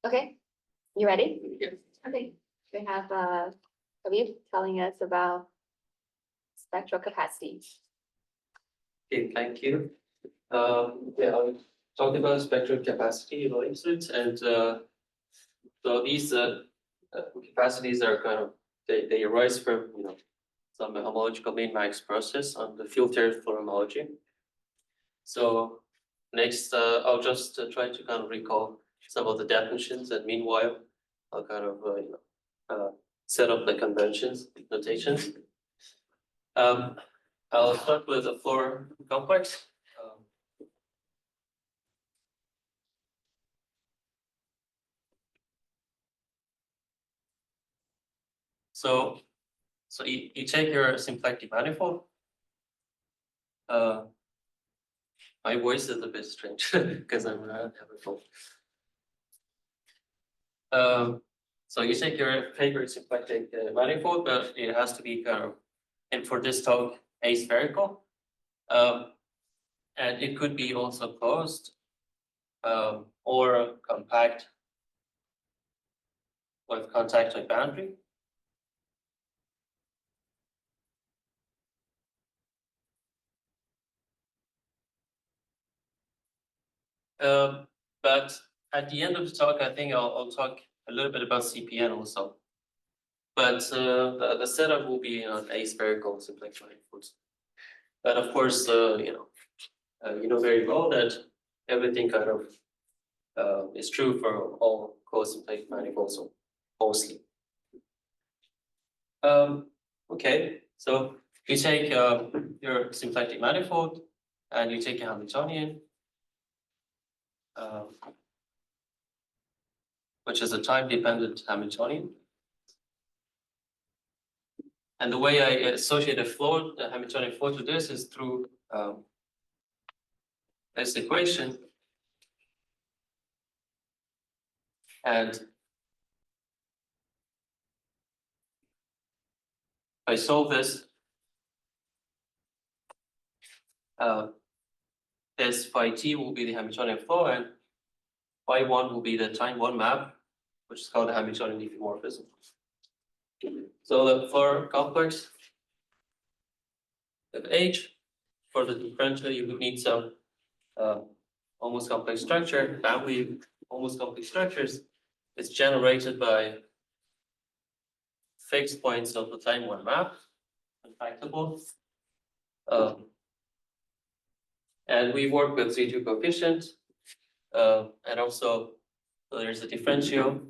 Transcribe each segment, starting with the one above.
Okay, you ready? Yes. Okay, we have Habib telling us about spectral capacity. Okay, thank you. Yeah, I'll talk about spectral capacity of ellipsoids, and so these capacities are kind of they arise from some homological min-max process on the field theory for homology. So next, I'll just try to kind of recall some of the definitions, and meanwhile, I'll kind of set up the conventions, notations. I'll start with a Floer complex. So you take your symplectic manifold. My voice is a bit strange because I'm have a phone. So you take your favorite symplectic manifold, but it has to be kind of, and for this talk, aspherical. And it could be also closed or compact with contact with boundary. But at the end of the talk, I think I'll talk a little bit about CPN also. But the setup will be on aspherical symplectic manifolds. But of course, you know very well that everything kind of is true for all closed symplectic manifolds, mostly. Okay, so you take your symplectic manifold and you take a Hamiltonian, which is a time-dependent Hamiltonian. And the way I associate the Hamiltonian flow to this is through this equation. And if I solve this, this phi t will be the Hamiltonian flow, and phi 1 will be the time 1 map, which is called the Hamiltonian diffeomorphism. So the Floer complex of H, for the differential, you would need some almost complex structure. Family of almost complex structures is generated by fixed points of the time 1 map, unfactable. And we work with Z2 coefficient, and also so there's a differential,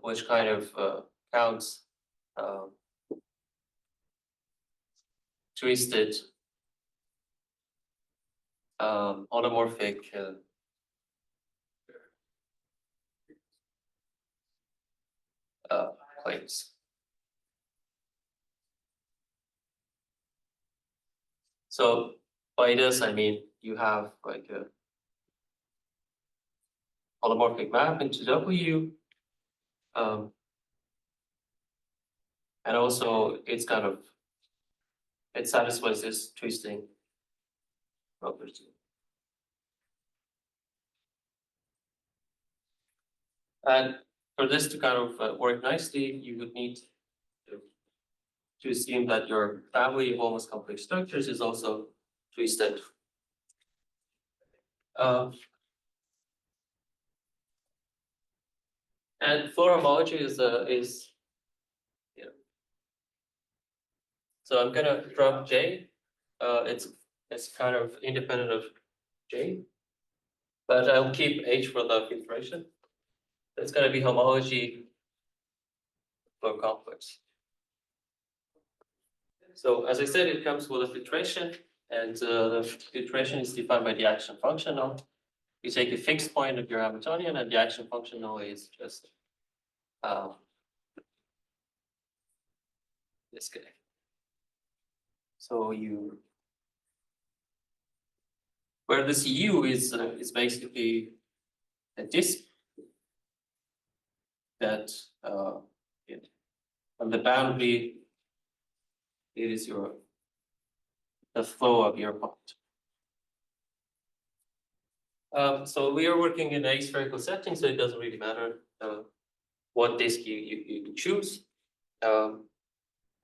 which kind of counts twisted automorphic planes. So by this, I mean you have like a holomorphic map into W, and also it's kind of, it satisfies this twisting property. And for this to kind of work nicely, you would need to assume that your family of almost complex structures is also twisted. And Floer homology is so I'm gonna drop J. It's kind of independent of J, but I'll keep H for the filtration. It's gonna be homology Floer complex. So as I said, it comes with a filtration, and the filtration is defined by the action functional. You take a fixed point of your Hamiltonian, and the action functional is just this guy. So where this U is basically a disk that on the boundary, it is the flow of your point. So we are working in a spherical setting, so it doesn't really matter what disk you choose. And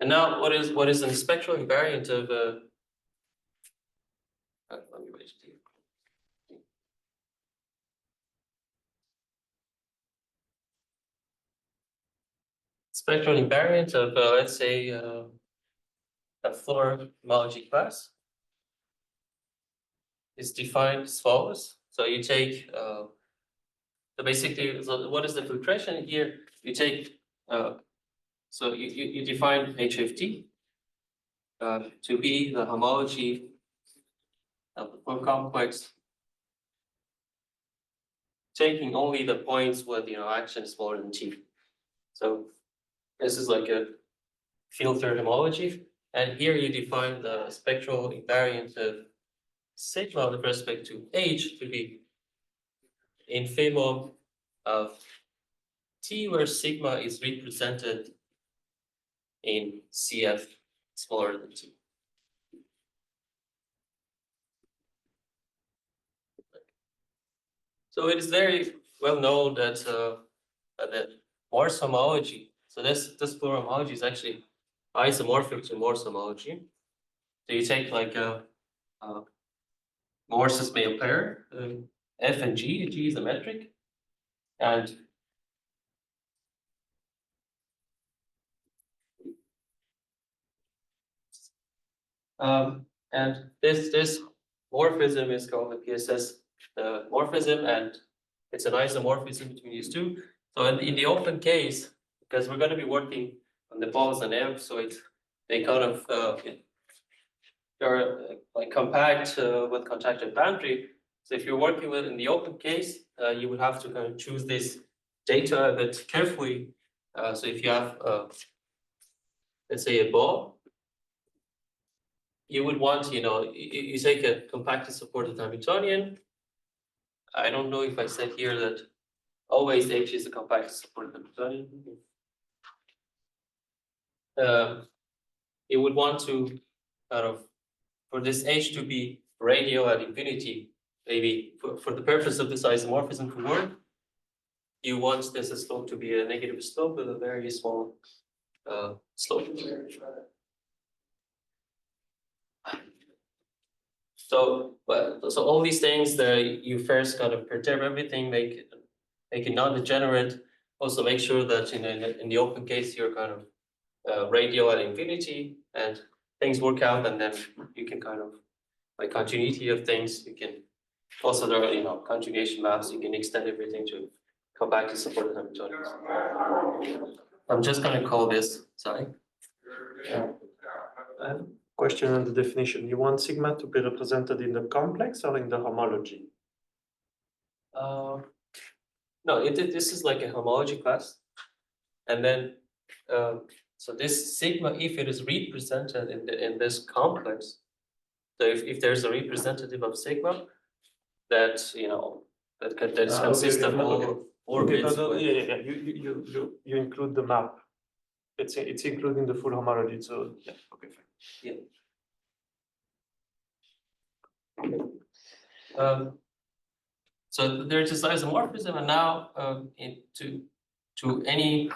now, what is the spectral invariant of? Let me wait. Spectral invariant of let's say a Floer homology class is defined as follows. So you take so basically, so what is the filtration here? You take so you define HFT to be the homology of the Floer complex, taking only the points with action is smaller than T. So this is like a filtered homology, and here you define the spectral invariant of sigma with respect to H to be infimum of T, where sigma is represented in CF smaller than T. So it is very well known that that Morse homology. So this Floer homology is actually isomorphic to Morse homology. So you take like a Morse's male pair, F and G. G is a metric, and this morphism is called the PSS morphism, and it's an isomorphism between these two. So in the open case, because we're going to be working on the balls and M, so they kind of they're like compact with contacted boundary. So if you're working with in the open case, you would have to kind of choose this data a bit carefully. So if you have let's say a ball, you would want, you take a compactly supported Hamiltonian. I don't know if I said here that always H is a compactly supported Hamiltonian. You would want to kind of, for this H to be radial at infinity, maybe for the purpose of this isomorphism to work, you want this slope to be a negative slope with a very small slope. So all these things that you first kind of perturb everything, make it non-degenerate. Also make sure that in the open case you're kind of radial at infinity, and things work out, and then you can kind of, by continuity of things, you can also there are conjugation maps. You can extend everything to come back to support the Hamiltonians. I'm just going to call this. Sorry. Question on the definition. You want sigma to be represented in the complex or in the homology? No, this is like a homology class. And then, so this sigma, if it is represented in this complex, so if there's a representative of sigma, that that consists of all orbits. You include the map. It's including the full homology. So yeah, okay, fine. Yeah. So there's this isomorphism, and now to any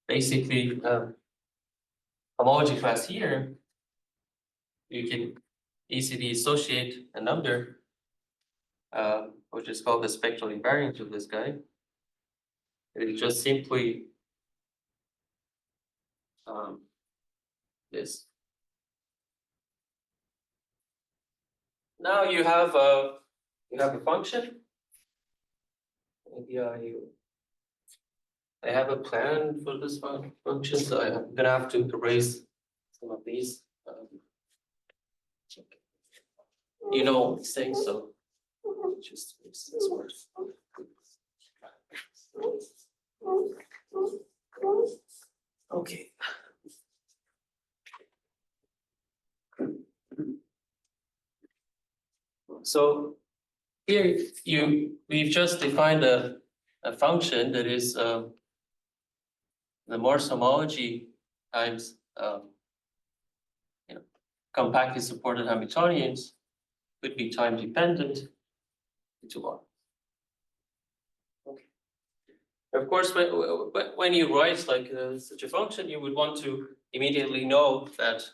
basically homology class here, you can easily associate a number, which is called the spectral invariant of this guy. It is just simply this. Now you have a function. Maybe I have a plan for this function, so I'm gonna have to erase some of these. All these things, so just makes this worse. Okay. So here we've just defined a function that is the Morse homology times compactly supported Hamiltonians, could be time dependent. into R. Okay. Of course, when you write like such a function, you would want to immediately know that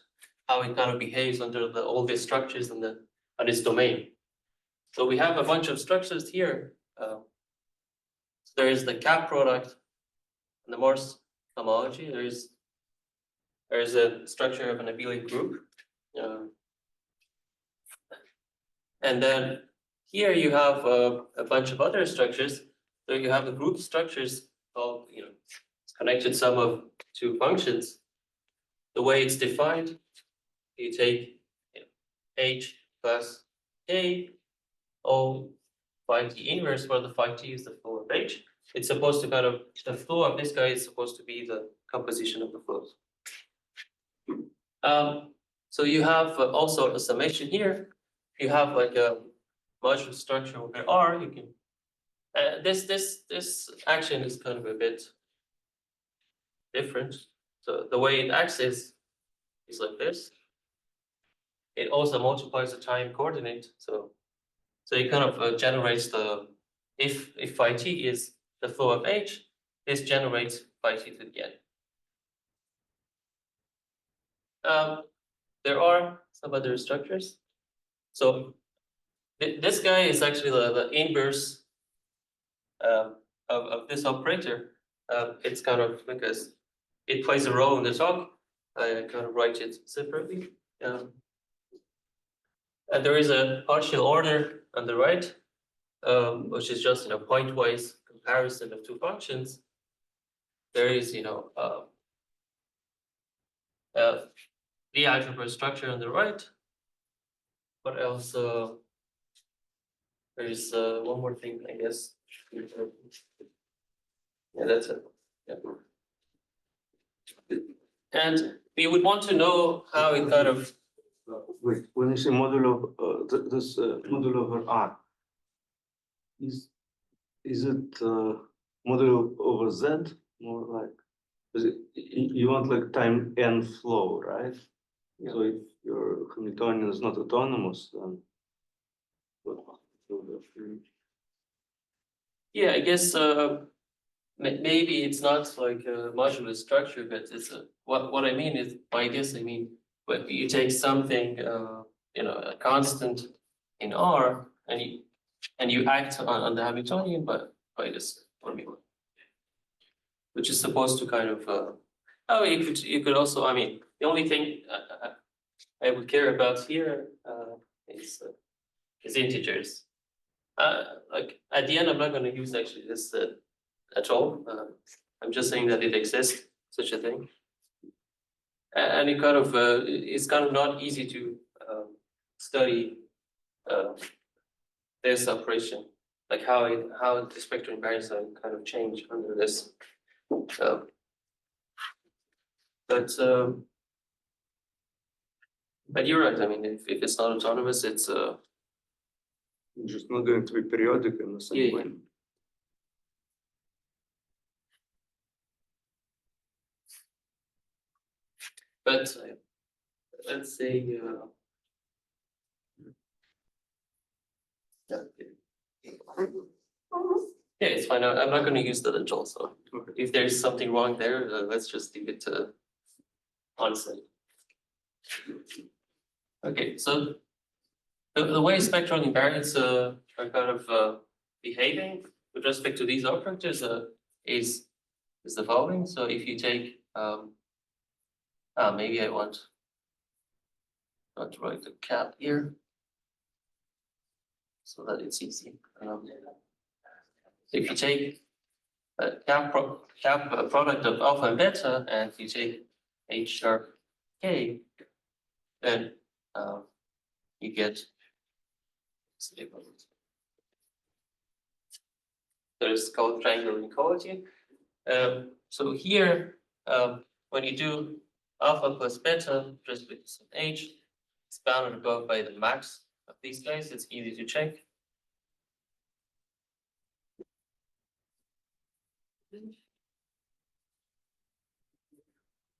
how it kind of behaves under all these structures on this domain. So we have a bunch of structures here. So there is the cap product and the Morse homology. There is a structure of an abelian group. And then here you have a bunch of other structures. So you have the group structures called, it's connected sum of two functions. The way it's defined, you take H plus K, O phi t inverse, where the phi t is the flow of H. It's supposed to the flow of this guy is supposed to be the composition of the flows. So you have also a summation here. You have like a modular structure over R. You can this action is kind of a bit different. So the way it acts is like this. It also multiplies the time coordinate. So it kind of generates the if phi t is the flow of H, this generates phi t to the n. There are some other structures. So this guy is actually the inverse of this operator. It's kind of because it plays a role in the talk. I kind of write it separately. And there is a partial order on the right, which is just pointwise comparison of two functions. There is the algebra structure on the right. What else? There is one more thing, I guess. Yeah, that's it. Yeah. And we would want to know how it kind of. Wait, when you say modulo this modulo over R, is it modulo over Z more like? Is it, you want like time n flow, right? Yeah. So if your Hamiltonian is not autonomous, then what? Yeah, I guess maybe it's not like a modular structure, but it's what I mean is by this I mean when you take something a constant in R and you act on the Hamiltonian by this formula, which is supposed to kind of you could also, I mean, the only thing I would care about here is integers. Like at the end, I'm not going to use actually this at all. I'm just saying that it exists, such a thing, and it kind of it's kind of not easy to study this operation, like how the spectral invariants kind of change under this. But you're right. I mean, if it's not autonomous, it's just not going to be periodic in the same way. But let's say yeah, it's fine. I'm not going to use the lint also. Okay. If there's something wrong there, let's just leave it on site. Okay, so the way spectral invariants are kind of behaving with respect to these operators is the following. So if you take maybe I want to write the cap here so that it's easy. If you take a cap product of alpha and beta, and you take H sharp K, then you get there's called triangular inequality. So here, when you do alpha plus beta just with some H, it's bounded above by the max of these guys. It's easy to check.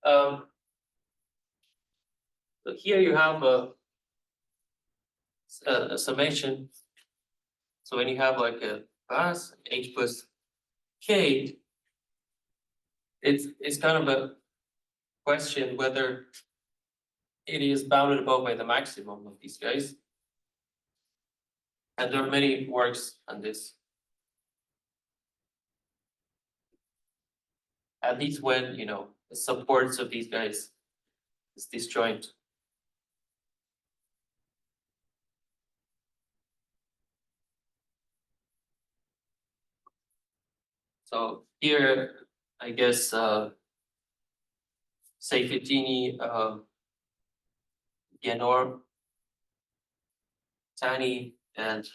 So here you have a summation. So when you have like a class H plus K, it's kind of a question whether it is bounded above by the maximum of these guys. And there are many works on this. At least when, you know, the supports of these guys is disjoint. So here, I guess, Seyfeddini, Yanor, Tani, and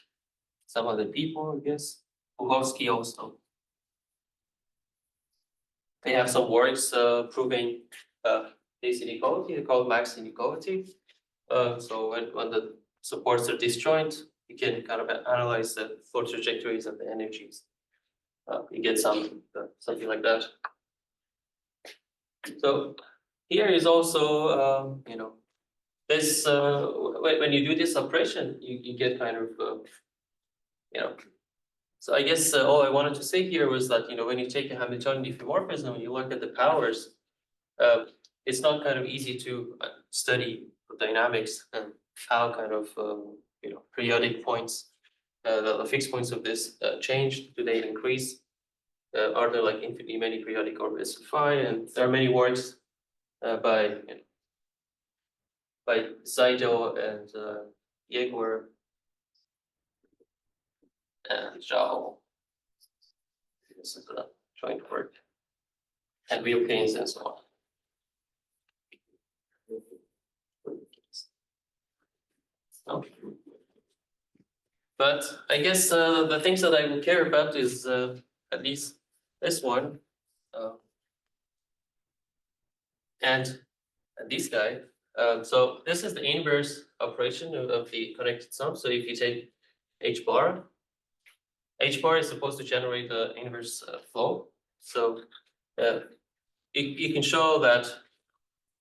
some other people, I guess, Bukowski also. They have some works proving this inequality, they call it max inequality. So when the supports are disjoint, you can kind of analyze the flow trajectories and the energies. You get something like that. So here is also, you know, this when you do this operation, you get kind of, you know. So I guess all I wanted to say here was that, you know, when you take a Hamiltonian diffeomorphism, you look at the powers. It's not kind of easy to study the dynamics and how kind of you know, periodic points, the fixed points of this change. Do they increase? Are there like infinitely many periodic orbits of phi? And there are many works by, you know, by Seidel and Jaeger and Zhao. This is a joint work, and Wilkins and so on. Okay. But I guess the things that I will care about is at least this one, and this guy. So this is the inverse operation of the connected sum. So if you take H bar is supposed to generate the inverse flow. So you can show that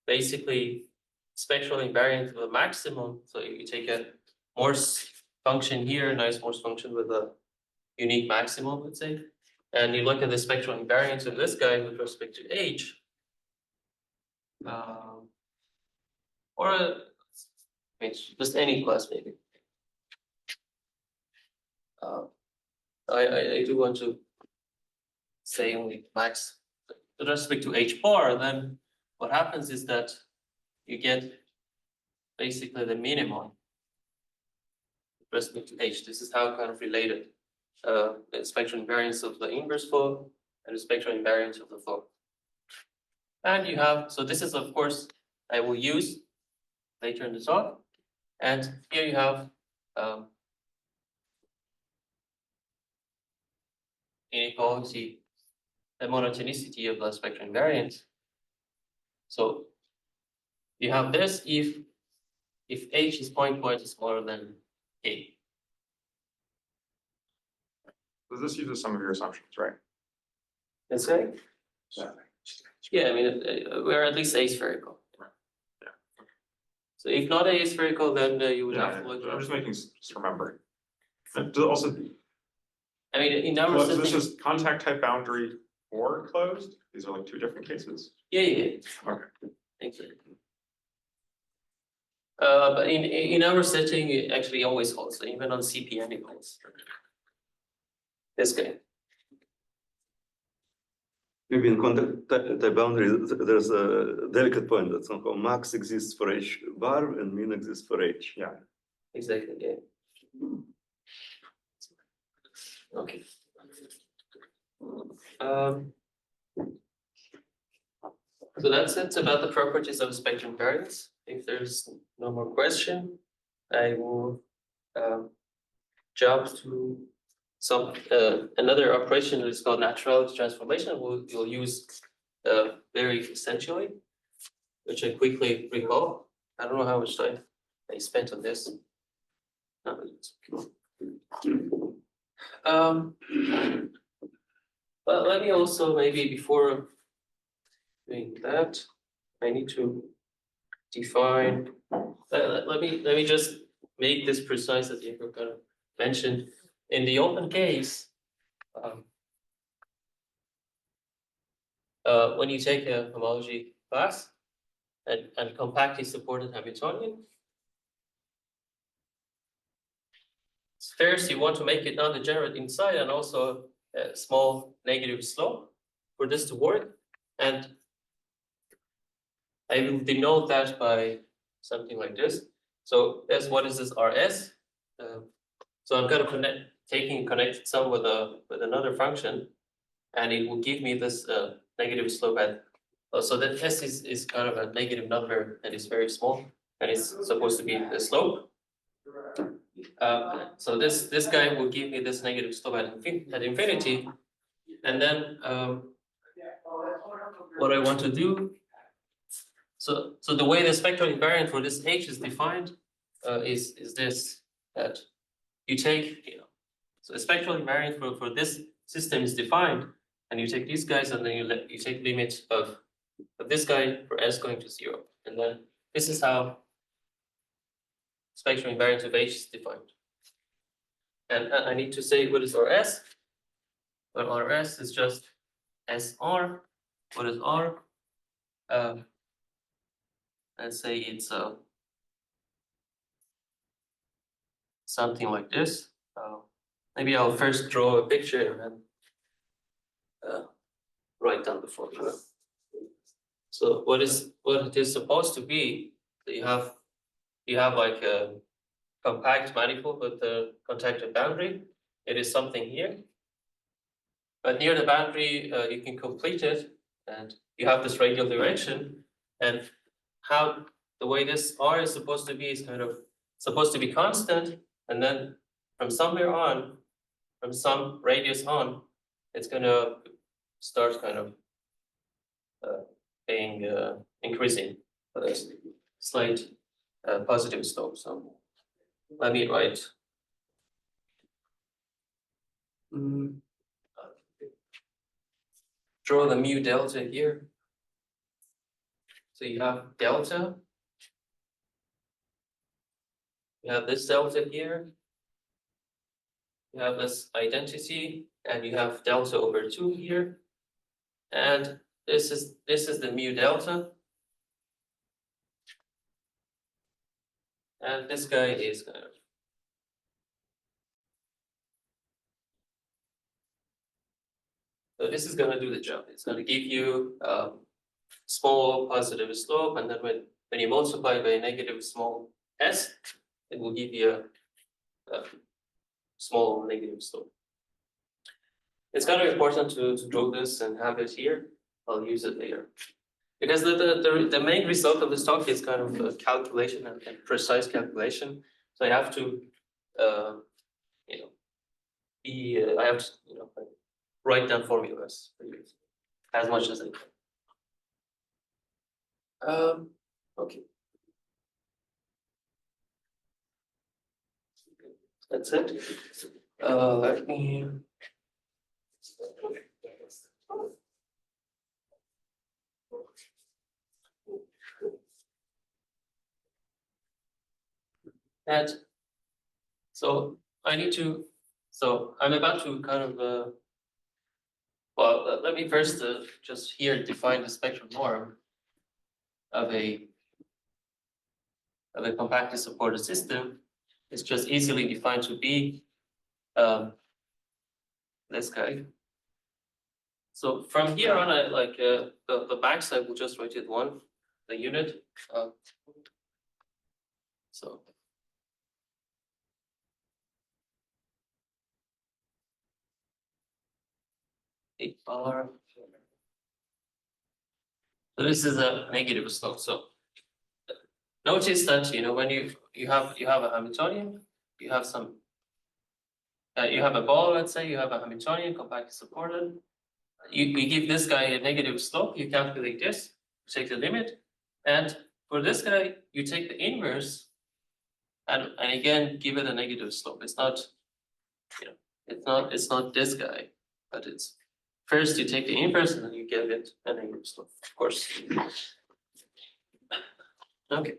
basically spectral invariant of the maximum. So if you take a Morse function here, a nice Morse function with a unique maximum, let's say, and you look at the spectral invariance of this guy with respect to H, or just any class maybe. I do want to say only max with respect to H bar. Then what happens is that you get basically the minimum with respect to H. This is how kind of related the spectral invariance of the inverse flow and the spectral invariance of the flow. And you have, so this is of course I will use later in the talk. And here you have inequality, the monotonicity of the spectral invariance. So you have this if H is point smaller than K. So this uses some of your assumptions, right? That's right. Yeah, I mean, we're at least aspherical. Yeah. So if not aspherical, then you would have to look. I'm just making, just remembering. And also, I mean, in our well, this system, is contact type boundary or closed. These are like two different cases. yeah. Okay. Exactly. But in our setting, it actually always holds. So even on CPN, it holds. This guy. Maybe in contact type boundary, there's a delicate point that somehow max exists for H bar and min exists for H. Yeah. Exactly. Yeah. Okay. So that's it about the properties of spectrum invariance. If there's no more question, I will jump to some another operation that is called naturality transformation. We'll use very essentially, which I quickly recall. I don't know how much time I spent on this. But let me also maybe before doing that, I need to define. Let me just make this precise as you kind of mentioned. in the open case, when you take a homology class and compactly supported Hamiltonian, first you want to make it non-degenerate inside and also a small negative slope for this to work. And I will denote that by something like this. So that's what is this RS? So I'm going to connect some with another function, and it will give me this negative slope at. So that S is kind of a negative number and it's very small, and it's supposed to be the slope. So this guy will give me this negative slope at infinity, and then what I want to do. So the way the spectral invariant for this H is defined is this, that you take, so a spectral invariant for this system is defined, and you take these guys and then you take limit of this guy for S going to 0, and then this is how spectral invariant of H is defined. And I need to say what is RS. Well, RS is just SR. What is R? Let's say it's something like this. Maybe I'll first draw a picture and then write down the formula. So what it is supposed to be, you have like a compact manifold with a contacted boundary. It is something here, but near the boundary you can complete it, and you have this radial direction. And how the way this R is supposed to be is kind of supposed to be constant, and then from somewhere on, from some radius on, it's going to start kind of being increasing with a slight positive slope. So let me write. Draw the mu delta here. So you have delta. You have this delta here. You have this identity, and you have delta over 2 here. And this is the mu delta. And this guy is kind of so this is going to do the job. It's going to give you small positive slope, and then when you multiply by a negative small s, it will give you a small negative slope. It's kind of important to draw this and have it here. I'll use it later. Because the main result of this talk is kind of a calculation and precise calculation. So I have to, I have to, write down formulas for you as much as I can. Okay. That's it. Let me. And so I need to. So I'm about to kind of. Well, let me first just here define the spectral norm of a compactly supported system. It's just easily defined to be this guy. So from here on, the backside will just write it 1, the unit. So R. So this is a negative slope. So notice that when you have a Hamiltonian, you have some. You have a ball, let's say, you have a Hamiltonian compactly supported. You give this guy a negative slope, you calculate this, take the limit, and for this guy, you take the inverse, and again give it a negative slope. It's not, it's not this guy, but it's first you take the inverse and then you give it a negative slope, of course. Okay.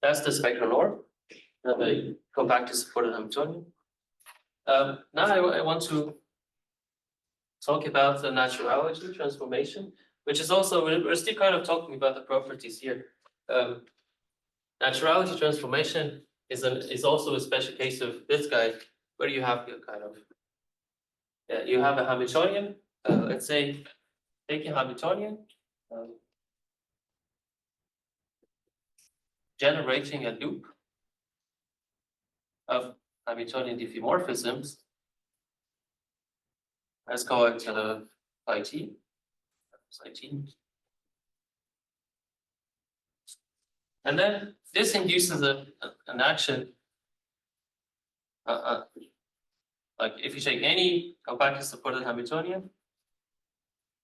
That's the spectral norm. a compactly supported Hamiltonian. Now I want to talk about the naturality transformation, which is also, we're still kind of talking about the properties here. Naturality transformation is also a special case of this guy, where you have your kind of, you have a Hamiltonian, let's say, take a Hamiltonian, generating a loop of Hamiltonian diffeomorphisms. Let's call it IT. And then this induces an action. Like if you take any compactly supported Hamiltonian,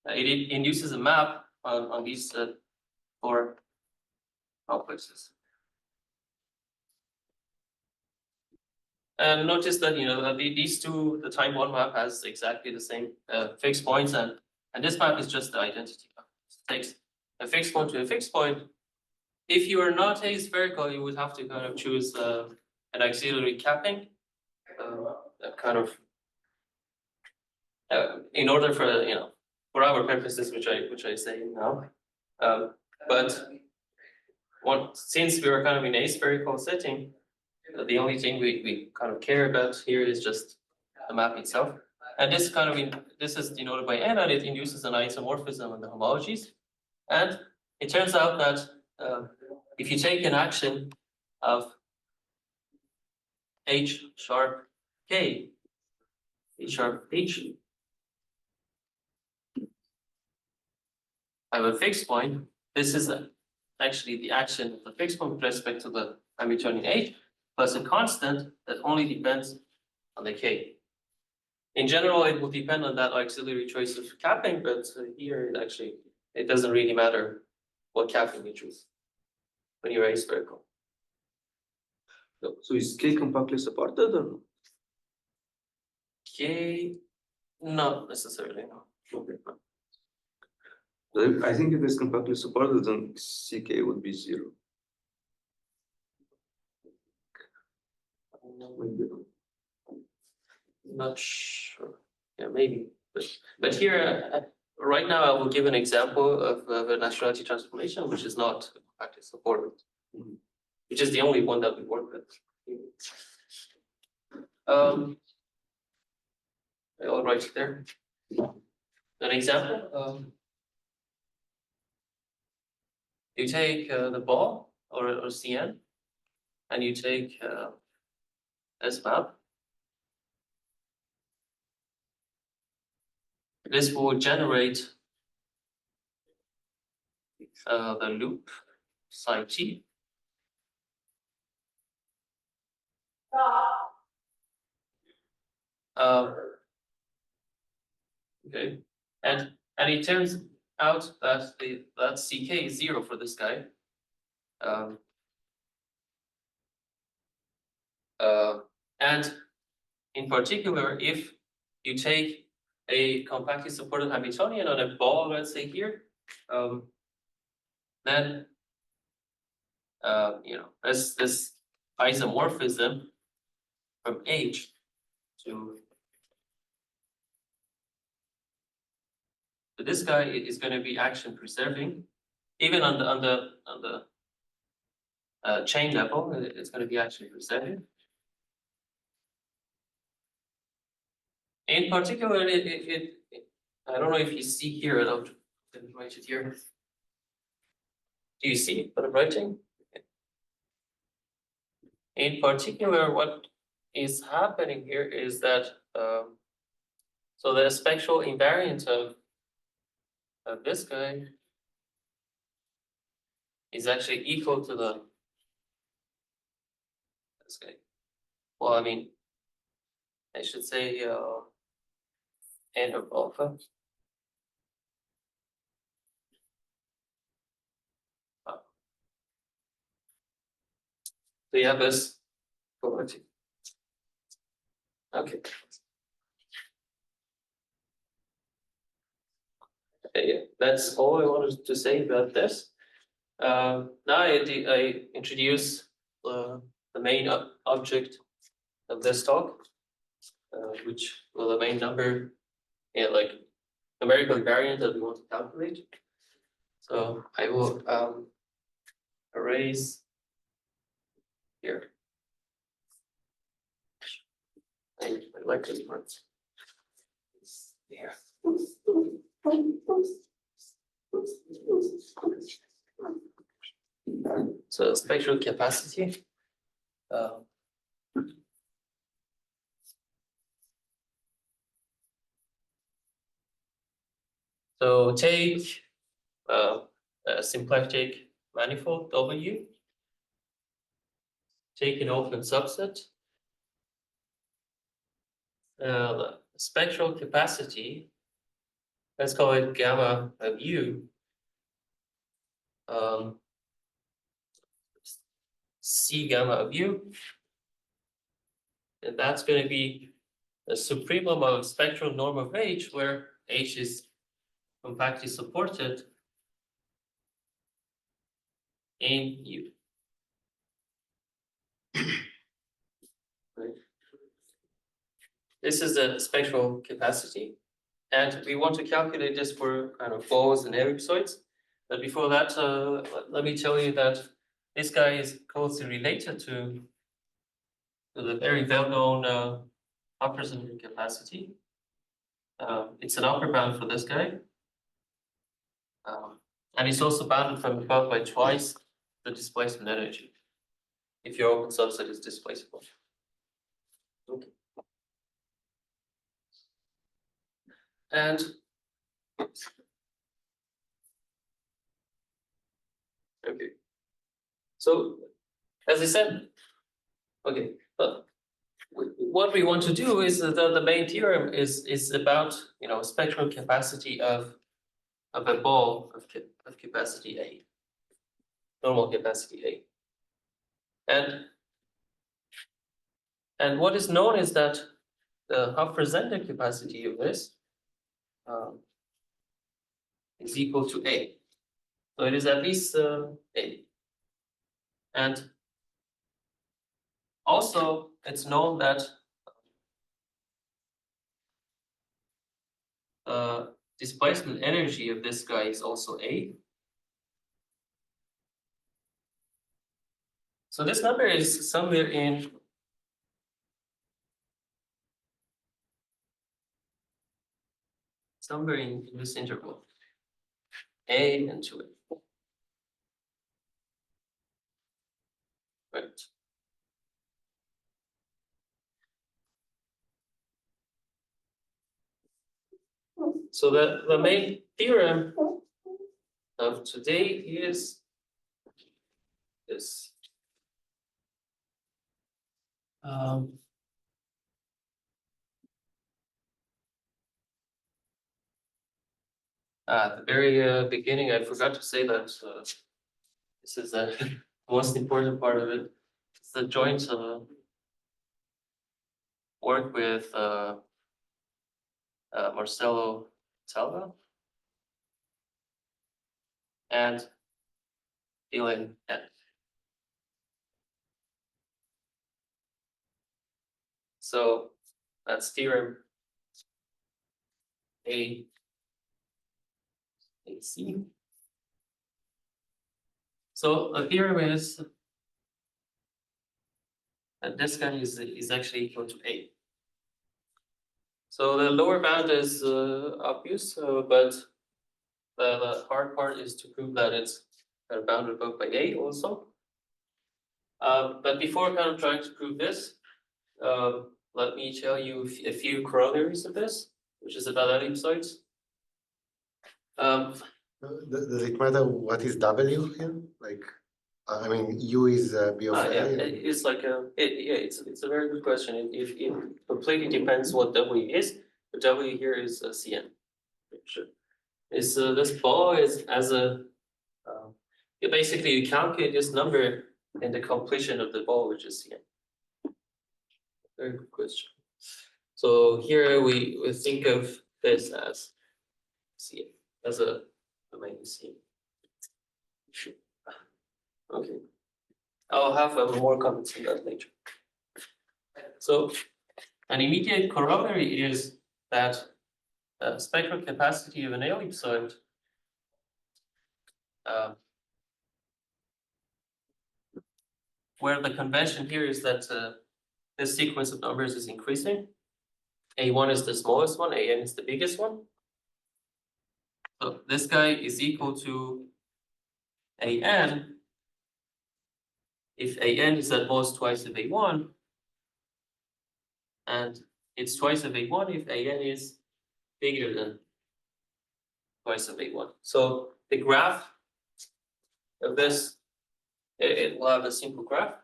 it induces a map on these four complexes. And notice that these two, the time one map has exactly the same fixed points, and this map is just the identity map. It takes a fixed point to a fixed point. If you are not aspherical, you would have to kind of choose an auxiliary capping, kind of in order for our purposes, which I say now. But since we are kind of in aspherical setting, the only thing we kind of care about here is just the map itself. And this this is denoted by n, and it induces an isomorphism on the homologies. And it turns out that if you take an action of H sharp K, H sharp H, I have a fixed point. This is actually the action of the fixed point with respect to the Hamiltonian H, plus a constant that only depends on the K. In general, it will depend on that auxiliary choice of capping, but here it doesn't really matter what capping you choose when you're aspherical. So is K compactly supported or no? K, not necessarily, no. I think if it's compactly supported, then CK would be 0. Not sure. Yeah, maybe. But here, right now, I will give an example of a naturality transformation, which is not compactly supported, which is the only one that we work with. I'll write it there. An example. You take the ball or Cn, and you take S map. This will generate the loop psi t. Okay, and it turns out that that CK is 0 for this guy. And in particular, if you take a compactly supported Hamiltonian on a ball, let's say here, then this isomorphism from H to this guy is going to be action preserving, even on the chain level. It's going to be action preserving. In particular, I don't know if you see here. I'll write it here. Do you see what I'm writing? In particular, what is happening here is that so the spectral invariant of this guy is actually equal to this guy. Well, I mean, I should say n of alpha. So you have this property. Okay. Yeah, that's all I wanted to say about this. Now I introduce the main object of this talk, which will the main number, like numerical variant that we want to calculate. So I will erase here. I like this part. There. So spectral capacity. So take a symplectic manifold W, take an open subset. The spectral capacity, let's call it gamma of U. C gamma of U, and that's going to be a supremum of spectral norm of H, where H is compactly supported in U. Right. This is the spectral capacity, and we want to calculate this for kind of balls and ellipsoids. But before that, let me tell you that this guy is closely related to the very well-known Hofer-Zehnder capacity. It's an upper bound for this guy. And it's also bounded from above by twice the displacement energy, if your open subset is displaceable. Okay. And okay. So as I said, okay, but what we want to do is that the main theorem is about, you know, spectral capacity of a ball of capacity A, normal capacity A, and what is known is that the Hofer-Zehnder capacity of this is equal to A, so it is at least A, and also it's known that displacement energy of this guy is also A. So this number is somewhere in this interval, A and 2A. Right. So the main theorem of today is this. At the very beginning, I forgot to say that this is the most important part of it. It's the joint work with Marcelo Atallah and Cant. So that's theorem AC. So the theorem is that this guy is actually equal to A. So the lower bound is obvious, but the hard part is to prove that it's bounded both by A also. But before kind of trying to prove this, let me tell you a few corollaries of this, which is about ellipsoids. Does it matter what is W here? Like, I mean, U is B of A. Yeah, it's like it's a very good question. It completely depends what W is. The W here is Cn. Sure. Is this ball is as a basically you calculate this number in the completion of the ball, which is Cn. Very good question. So here we think of this as Cn, as a domain Cn. Okay. I'll have more comments on that later. So an immediate corollary is that spectral capacity of an ellipsoid where the convention here is that this sequence of numbers is increasing. A1 is the smallest one, AN is the biggest one. So this guy is equal to AN if AN is at most twice of A1, and it's twice of A1 if AN is bigger than twice of A1. So the graph of this, it will have a simple graph.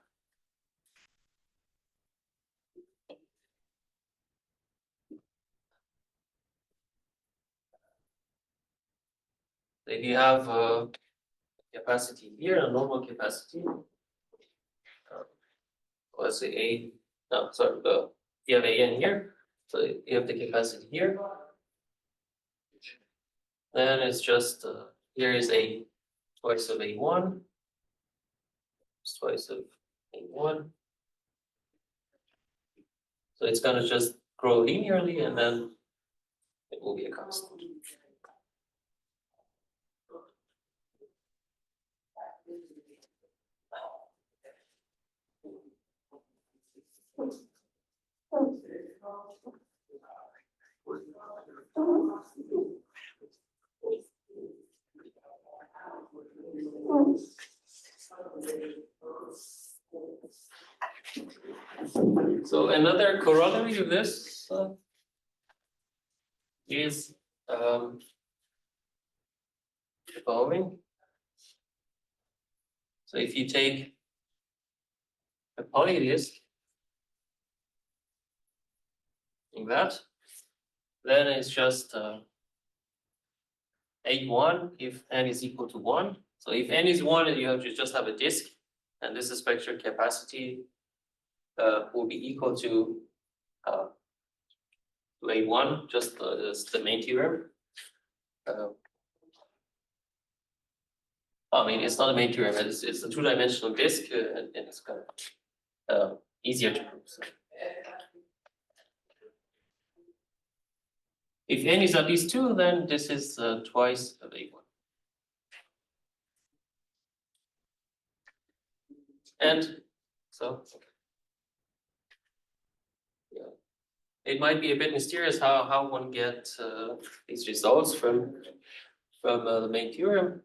If you have a capacity here, a normal capacity, let's say you have AN here, so you have the capacity here. Then it's just, here is a twice of A1, it's twice of A1. So it's gonna just grow linearly and then it will be a constant. So another corollary of this is the following. So if you take a polydisk like that, then it's just A1 if n is equal to 1. So if n is 1, you have to just have a disk, and this is spectral capacity will be equal to A1, just the main theorem. I mean, it's not a main theorem, it's a two-dimensional disk, and it's kind of easier to prove. So. If n is at least 2, then this is twice of A1. And so, yeah, it might be a bit mysterious how one gets these results from the main theorem.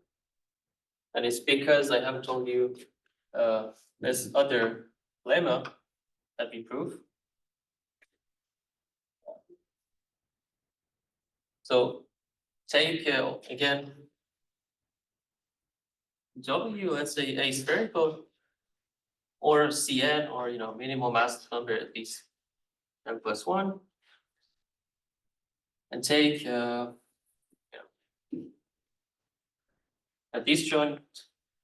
And it's because I haven't told you this other lemma that we prove. So take again W, let's say a spherical, or Cn, or minimal mass number at least n plus 1, and take a disjoint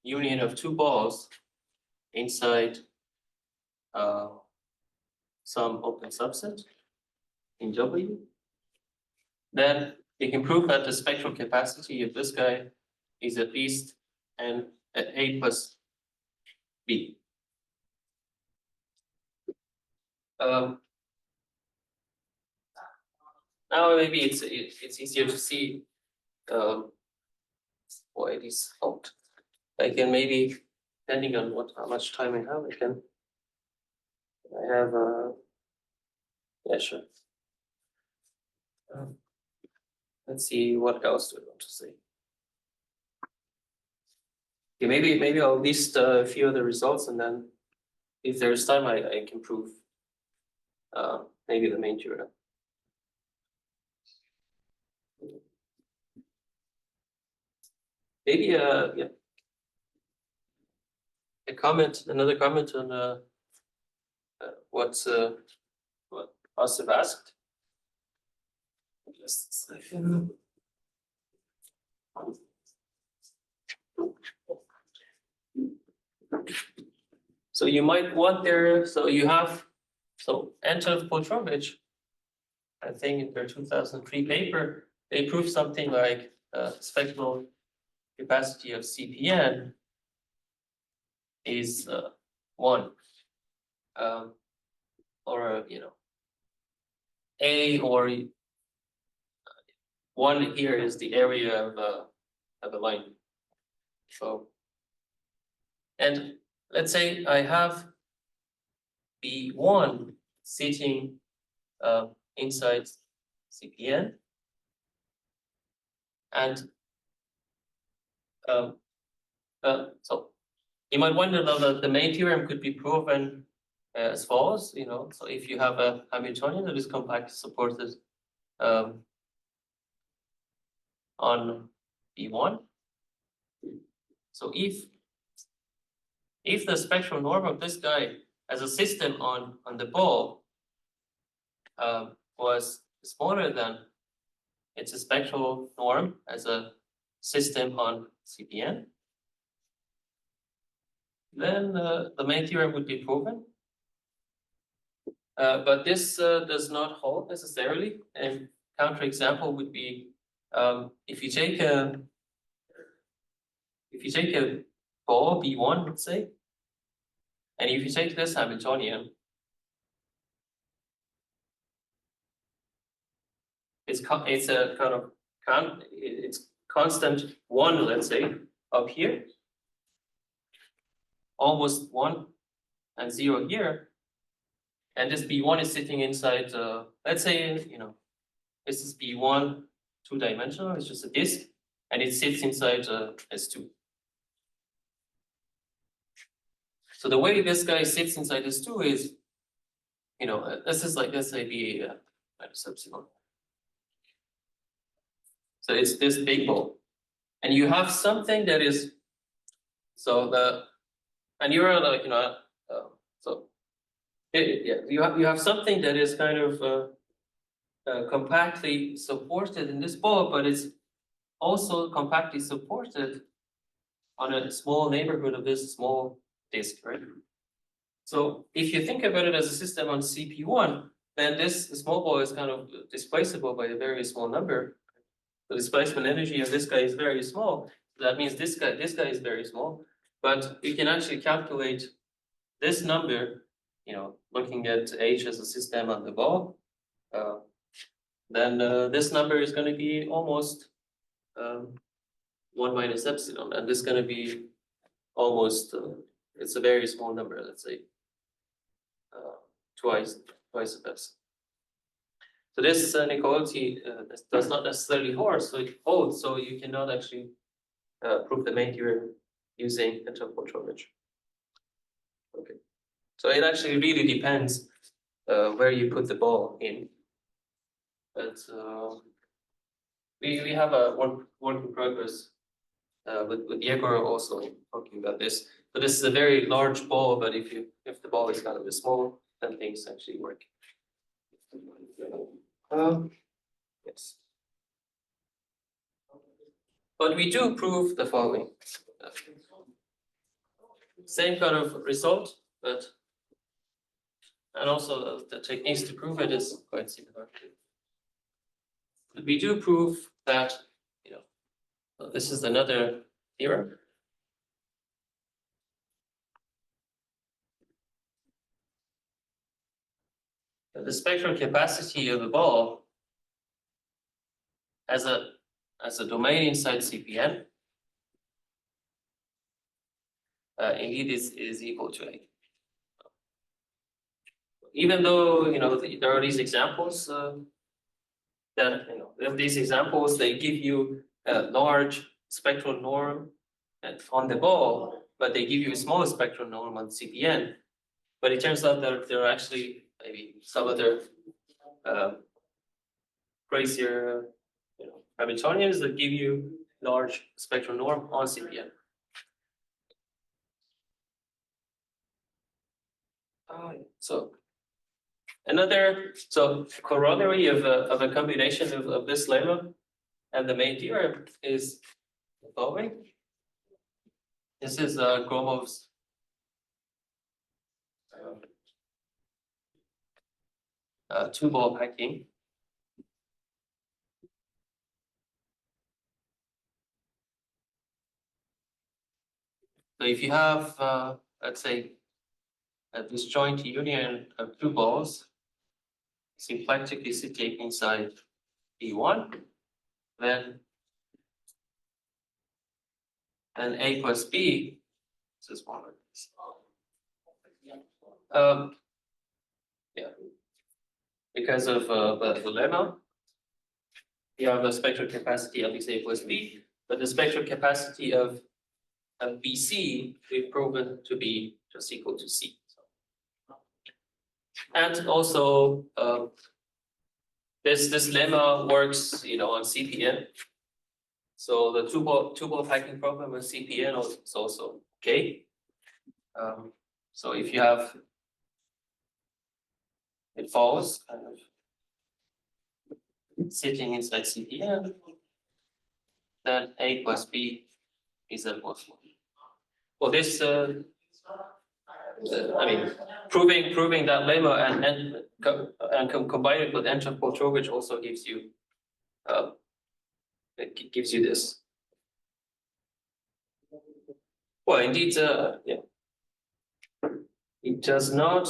union of two balls inside some open subset in W. Then you can prove that the spectral capacity of this guy is at least n at A plus B. Now maybe it's easier to see why it is out. I can maybe, depending on how much time I have, I have yeah, sure. Let's see, what else do I want to say? Okay, maybe I'll list a few of the results, and then if there's time, I can prove maybe the main theorem. Maybe yeah, another comment on what Asif asked. Just a second. So you might want there, so Anton Petrovich, I think in their 2003 paper, they proved something like spectral capacity of CPN is one, or A or one here is the area of a line. So, and let's say I have B1 sitting inside CPN, and so you might wonder now that the main theorem could be proven as follows. So if you have a Hamiltonian that is compactly supported on B1, so if the spectral norm of this guy as a system on the ball was smaller than its spectral norm as a system on CPN, then the main theorem would be proven. But this does not hold necessarily. And counterexample would be if you take a ball B1, let's say, and if you take this Hamiltonian, it's a kind of it's constant 1, let's say, up here, almost 1 and 0 here, and this B1 is sitting inside, let's say, this is B1 2-dimensional, it's just a disk, and it sits inside S2. So the way this guy sits inside S2 is, this is like, let's say, B minus epsilon. So it's this big ball, and you have something that is, and you're like, you have something that is kind of compactly supported in this ball, but it's also compactly supported on a small neighborhood of this small disk, right? So if you think about it as a system on CP1, then this small ball is kind of displaceable by a very small number. The displacement energy of this guy is very small. That means this guy is very small. But you can actually calculate this number, looking at H as a system on the ball. Then this number is going to be almost 1 minus epsilon, and this is going to be almost, it's a very small number, let's say, twice of epsilon. So this inequality does not necessarily hold, so you cannot actually prove the main theorem using interpolatometry. Okay, so it actually really depends where you put the ball in. But we have a work in progress with Yegor also talking about this. So this is a very large ball, but if the ball is kind of small, then things actually work. Yes. But we do prove the following. Same kind of result, and also the techniques to prove it is quite similar. But we do prove that, this is another theorem. The spectral capacity of a ball as a domain inside CPN indeed is equal to A. Even though there are these examples that these examples, they give you a large spectral norm on the ball, but they give you a small spectral norm on CPN. But it turns out that there are actually maybe some other crazier Hamiltonians that give you large spectral norm on CPN. So corollary of a combination of this lemma and the main theorem is the following. This is Gromov's two-ball packing. So if you have, let's say, a disjoint union of two balls symplectically situate inside E1, then A plus B, this is one of these. Yeah, because of the lemma, you have a spectral capacity of A plus B, but the spectral capacity of BC we've proven to be just equal to C. And also, this lemma works, on CPN. So the two-ball packing problem with CPN is also okay. So if you have, it falls kind of sitting inside CPN, then A plus B is equals 1. Well, this, proving that lemma and combine it with Entropol-Trowbridge also gives you, it gives you this. Well, indeed, yeah. It does not.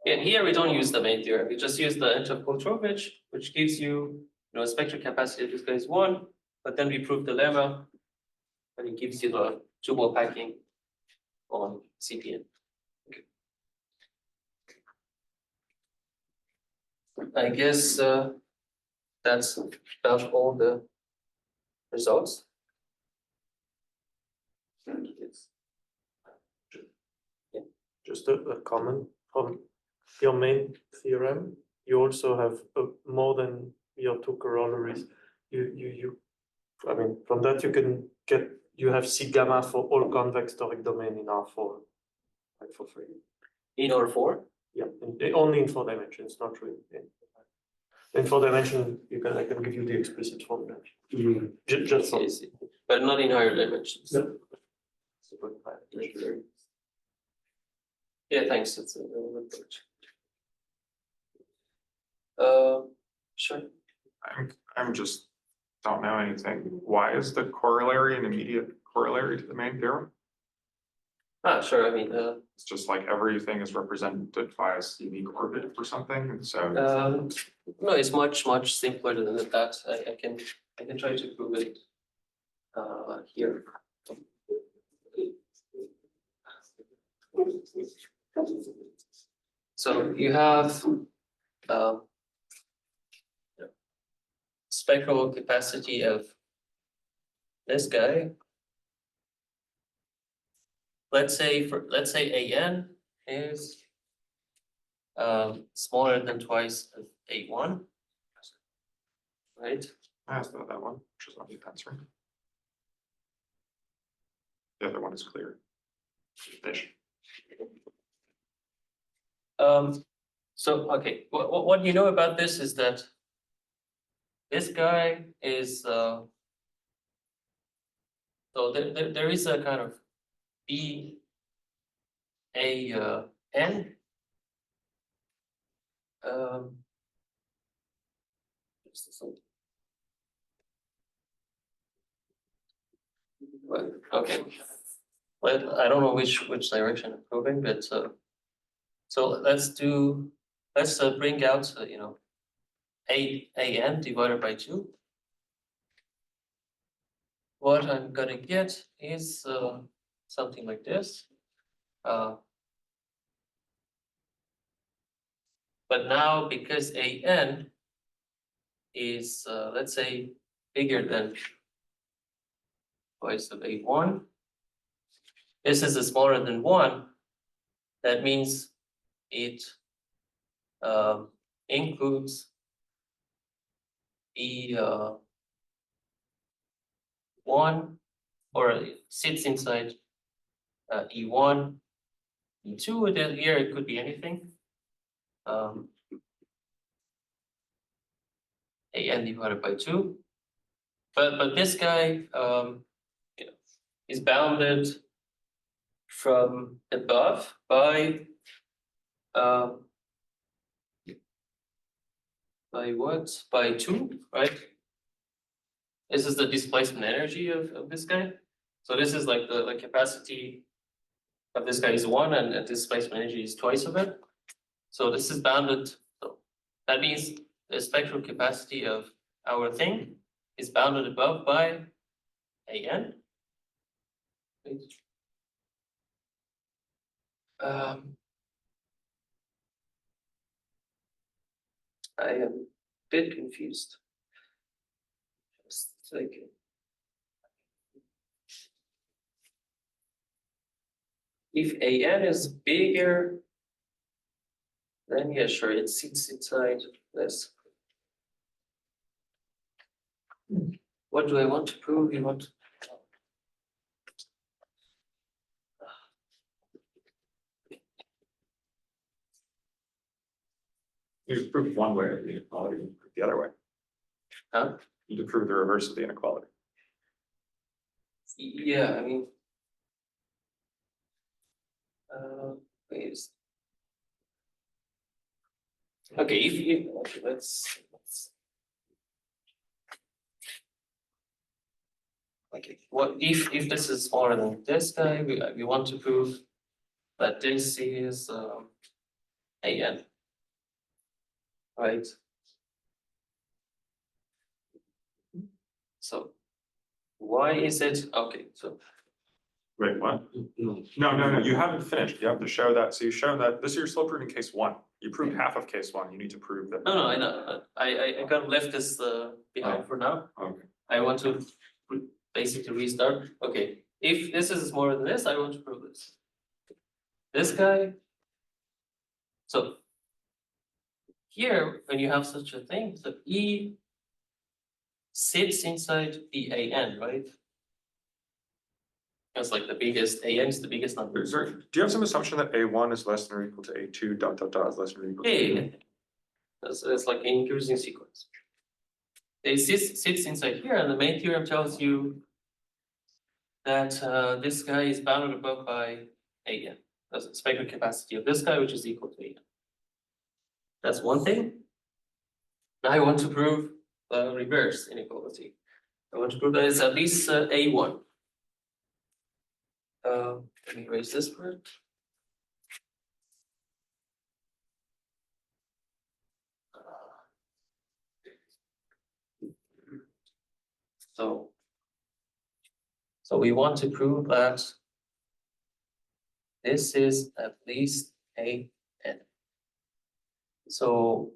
Here we don't use the main theorem. We just use the Entropol-Trowbridge, which gives you, spectral capacity of this guy is 1. But then we prove the lemma, and it gives you the two-ball packing on CPN. Okay. I guess that's about all the results. Just a comment from your main theorem. You also have more than your two corollaries. From that you have C gamma for all convex toric domain in R4, like for free. In R4? Yeah, only in 4 dimensions, not really. In 4 dimension, I can give you the explicit formula. Just for but not in higher dimensions. No. Yeah, thanks. It's a relevant approach. Sure. I'm just don't know anything. Why is the corollary an immediate corollary to the main theorem? Sure. It's just like everything is represented by a cubic orbit or something, and so no, it's much simpler than that. I can try to prove it here. So you have spectral capacity of this guy. Let's say AN is smaller than twice of A1, right? I asked about that one, which is not the answer. The other one is clear. Fish. So okay, what you know about this is that this guy is so there is a kind of B A N well, okay. Well, I don't know which direction I'm proving, but so let's bring out AN divided by 2. What I'm gonna get is something like this. But now because AN is let's say bigger than twice of A1, this is smaller than 1. That means it includes E1 or it sits inside E1, E2. Then here it could be anything. AN divided by 2. But this guy is bounded from above by what? By 2, right? This is the displacement energy of this guy. So this is like the capacity of this guy is 1 and displacement energy is twice of it. So this is bounded. So that means the spectral capacity of our thing is bounded above by AN. I am a bit confused. Just a second. If AN is bigger, then yeah, sure, it sits inside this. What do I want to prove? You want? You just prove one way of the inequality, and prove the other way. Huh? You can prove the reverse of the inequality. Yeah, I mean. Wait. Okay, if you okay, let's. Okay, what if this is smaller than this guy? We want to prove that this is AN, right? So why is it okay? So Wait, what? No. No, you haven't finished. You have to show that. So you show that this is your still proving case 1. You proved half of case 1. You need to prove that. no, I know. I kind of left this behind for now. Okay. I want to basically restart. Okay, if this is smaller than this, I want to prove this. This guy. So here, when you have such a thing, so E sits inside the AN, right? It's like the biggest, AN is the biggest number. Do you have some assumption that A1 is less than or equal to A2 ... is less than or equal to Yeah. It's like an increasing sequence. It sits inside here, and the main theorem tells you that this guy is bounded above by AN. That's the spectral capacity of this guy, which is equal to AN. That's one thing. Now I want to prove the reverse inequality. I want to prove that it's at least A1. Let me erase this part. So we want to prove that this is at least AN. So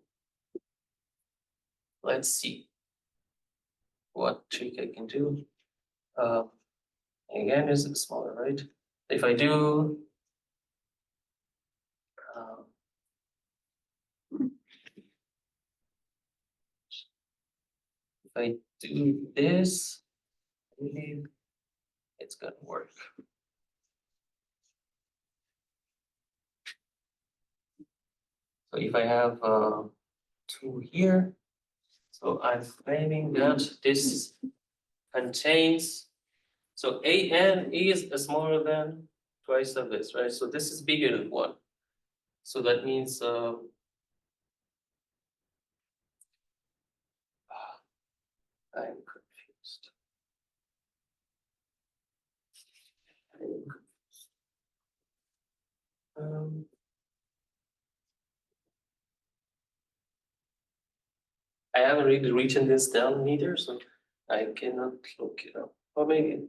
let's see what trick I can do. Again, is smaller, right? If I do if I do this, maybe it's gonna work. So if I have 2 here, so I'm claiming that this contains, so AN is smaller than twice of this, right? So this is bigger than 1. So that means I'm confused. I haven't really written this down either, so I cannot look it up. Or maybe,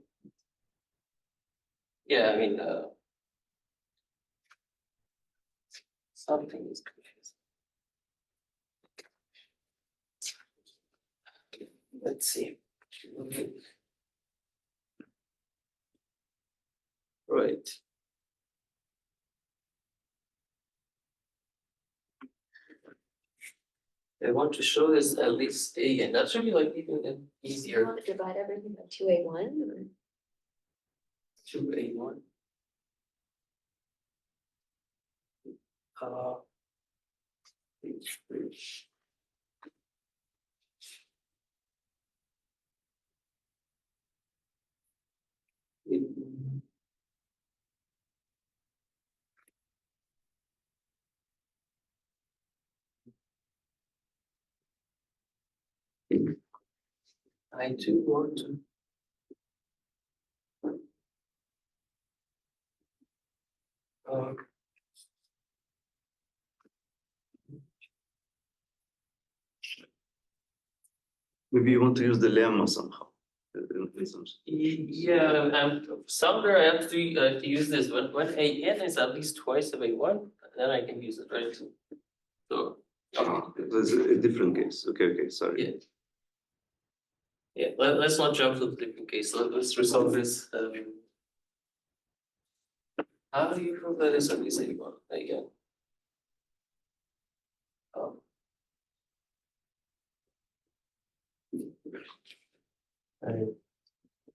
yeah, I mean, something is confusing. Let's see. Right. I want to show this at least A, and that's really like even You easier want to divide everything by 2A1 or? to A1. Uh, I do want to. Maybe you want to use the lemma somehow. Yeah, and somewhere I have to use this when AN is at least twice of A1, then I can use it, right? So, There's a different case. Okay, sorry. yeah. Yeah, let's not jump to the different case. Let's resolve this. How do you prove that it's at least A1 again?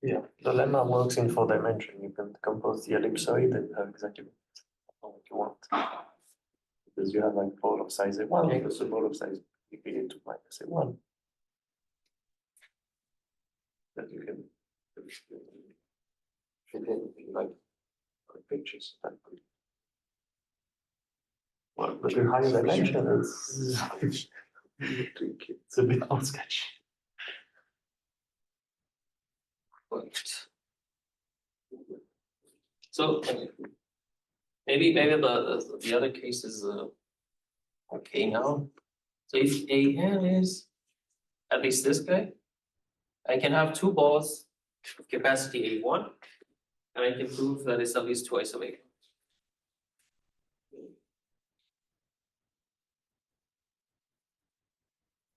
Yeah, the lemma works in 4 dimension. You can compose the ellipsoid and have exactly what you want. Because you have like ball of size A1 plus a ball of size equal to minus A1. That you can fit in like pictures. Well, but the higher dimension it's a bit more sketchy. So maybe the other case is okay now. So if AN is at least this guy, I can have 2 balls of capacity A1, and I can prove that it's at least twice of A1.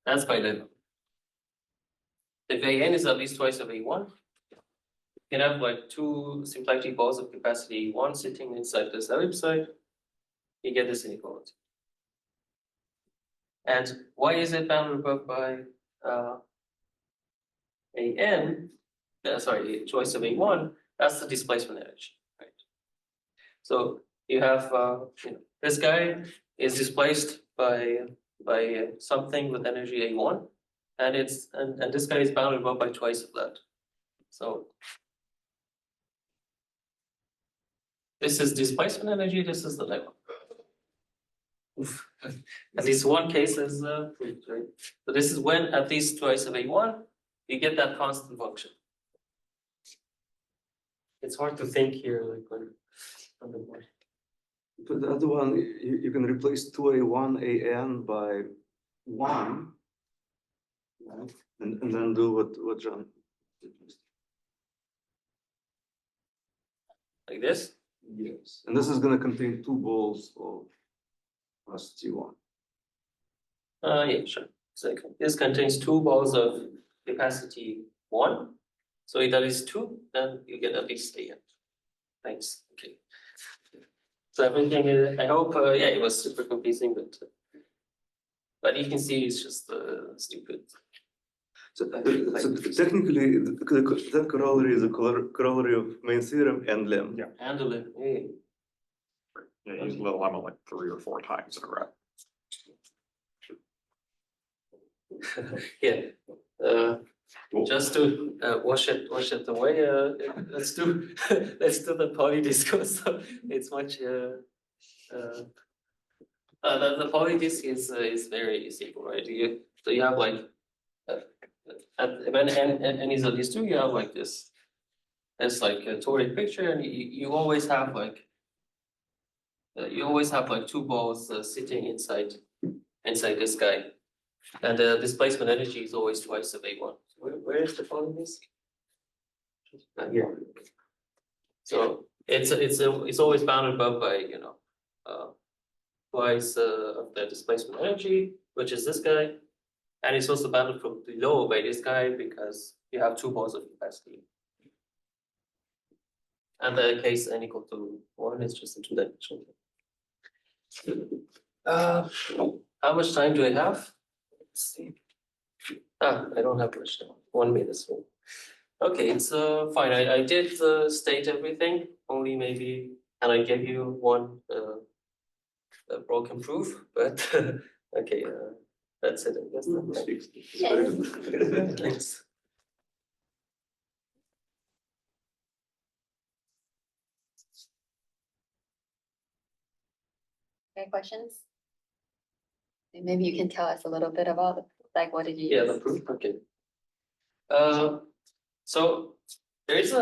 That's my limit. If AN is at least twice of A1, you can have like 2 symplectic balls of capacity A1 sitting inside this ellipsoid, you get this inequality. And why is it bounded above by AN? Sorry, choice of A1, that's the displacement energy, right? So you have this guy is displaced by something with energy A1, and this guy is bounded above by twice of that. So this is displacement energy, this is the lemma. At least one case is proved, right? So this is when at least twice of A1, you get that constant function. It's hard to think here, like when on the board. But the other one, you can replace 2A1 AN by 1, right? And then do what John did. Like this? Yes. And this is going to contain 2 balls of plus T1. Yeah, sure. So this contains 2 balls of capacity 1. So if that is 2, then you get at least AN. Thanks. Okay. So everything is, I hope, yeah, it was super confusing, but you can see it's just stupid. So technically, that corollary is a corollary of main theorem and lemma. Yeah. Handle it. Yeah. Yeah, use little lemma like 3 or 4 times in a row. Yeah. Just to wash it away. Let's do the polydisc. So it's much. The polydisk is very simple, right? So you have like when n is at least 2, you have like this. It's like a toric picture, and you always have like 2 balls sitting inside this guy, and the displacement energy is always twice of A1. Where is the polydisk? Here. So it's always bounded above by twice of the displacement energy, which is this guy, and it's also bounded from below by this guy because you have 2 balls of capacity. And the case n equal to 1 is just a 2-dimensional. How much time do I have? Let's see. I don't have much time. 1 minute. So. Okay, it's fine. I did state everything. Only maybe, and I gave you one broken proof, but okay, that's it. I guess. Thanks. Any questions? And maybe you can tell us a little bit about like what did you Yeah, use? the proof. Okay. So there is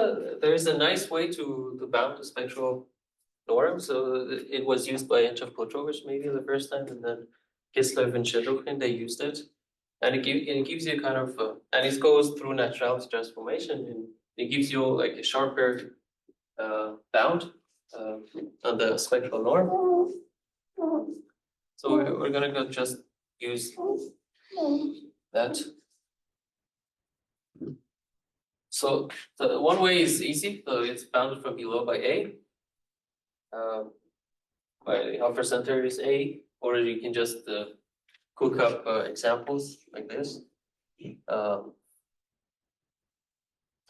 a nice way to bound the spectral norm. So it was used by Petrovich maybe the first time, and then Kislev and Shedrukin, they used it. And it gives you kind of, and it goes through naturality transformation, and it gives you like a sharper bound on the spectral norm. So we're gonna go just use that. So the one way is easy, so it's bounded from below by A. By Hofer-Zehnder is A, or you can just cook up examples like this.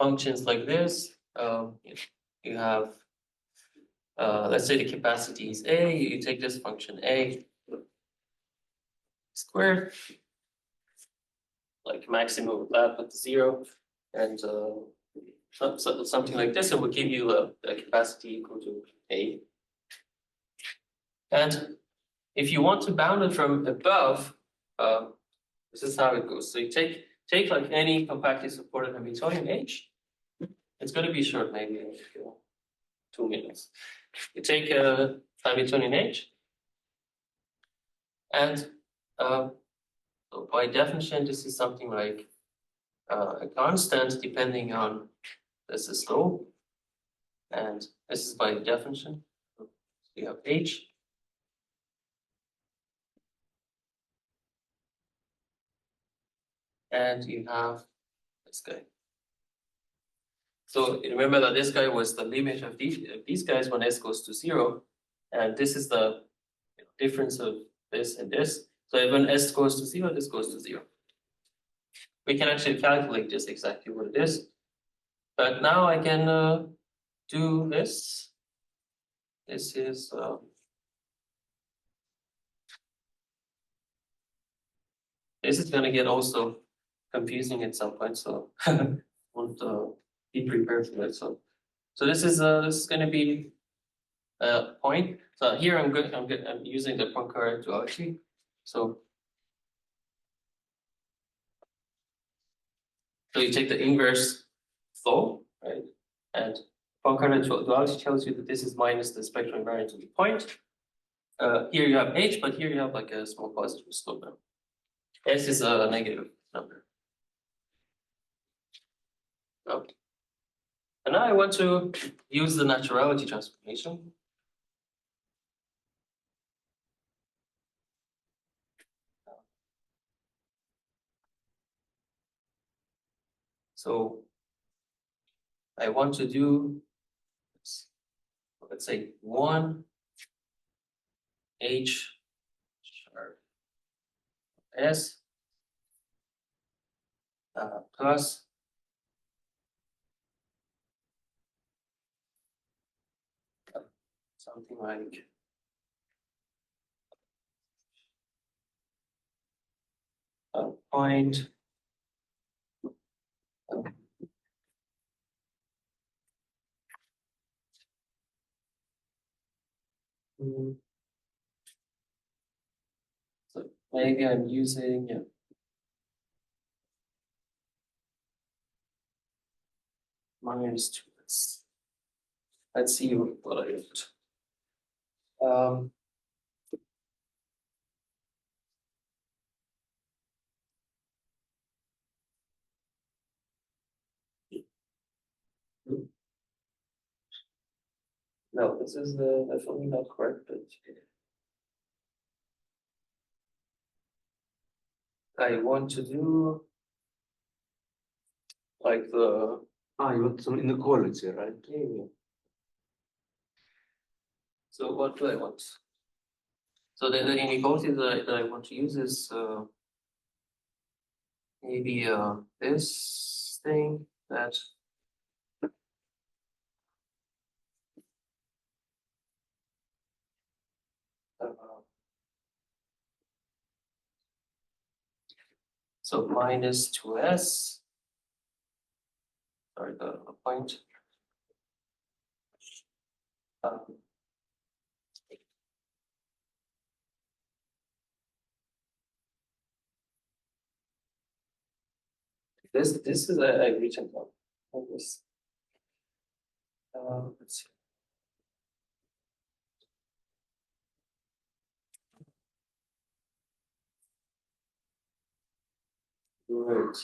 Functions like this. You have, let's say the capacity is A, you take this function A squared, like maximum of that with 0, and something like this, and will give you the capacity equal to A. And if you want to bound it from above, this is how it goes. So you take like any compactly supported Hamiltonian H. It's going to be short, maybe 2 minutes. You take a Hamiltonian H, and so by definition, this is something like a constant depending on this is slope, and this is by definition. So you have H. And you have this guy. So remember that this guy was the limit of these guys when s goes to 0, and this is the difference of this and this. So when s goes to 0, this goes to 0. We can actually calculate this exactly what it is, but now I can do this. This is going to get also confusing at some point, so won't be prepared for that. So this is going to be a point. So here I'm using the Poincare duality. So you take the inverse flow, right? And Poincare duality tells you that this is minus the spectral invariance of the point. Here you have H, but here you have like a small positive slope now. S is a negative number. Okay. And now I want to use the naturality transformation. So I want to do, let's say 1 H sharp S plus something like a point so maybe I'm using minus 2. Let's see what I get. No, this is definitely not correct, but I want to do like the You want some inequality, right? yeah. So what do I want? So the inequality that I want to use is maybe this thing that so minus 2s, sorry, the point. This is a written down. This. Let's see. Right,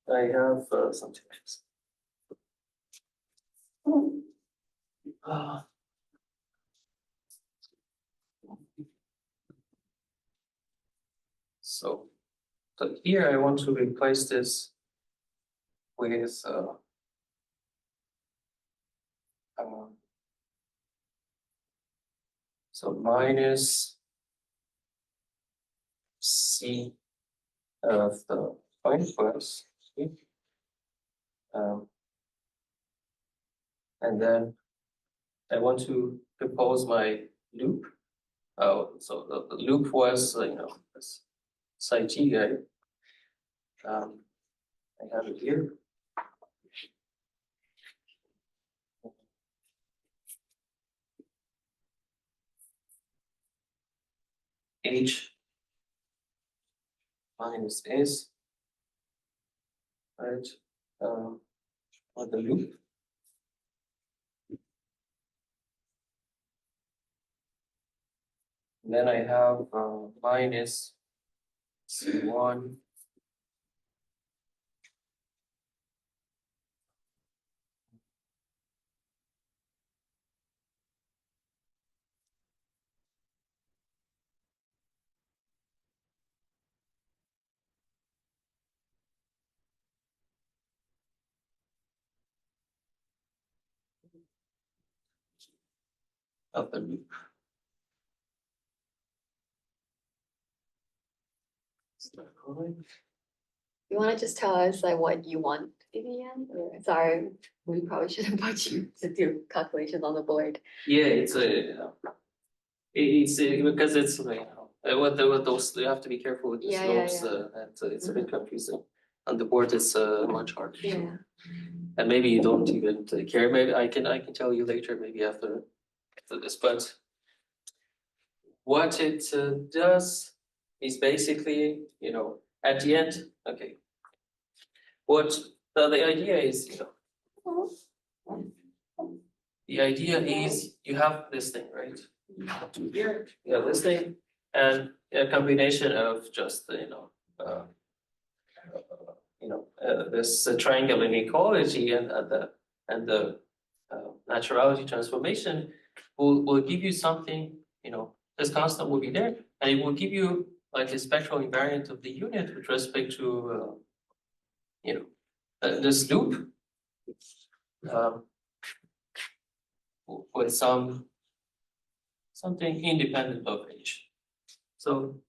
I have something else. Ah. So here I want to replace this with so minus C of the point plus C. And then I want to compose my loop. Oh, so the loop was this psi t guy. I have it here. H minus S, right? On the loop. And then I have minus C1 of the loop. Is that correct? You wanna just tell us like what you want in the end, or sorry, we probably shouldn't put you to do calculations on the board. Yeah, it's because it's what those you have to be careful with the Yeah, yeah, slopes, yeah. and it's a bit confusing. On the board, it's much harder. Yeah. And maybe you don't even care. Maybe I can tell you later, maybe after this. But what it does is basically, at the end, okay. What the idea is, the idea is you have this thing, right? Here, you have this thing, and a combination of just this triangle inequality and the naturality transformation will give you something. This constant will be there, and it will give you like a spectral invariant of the unit with respect to this loop with something independent of H. So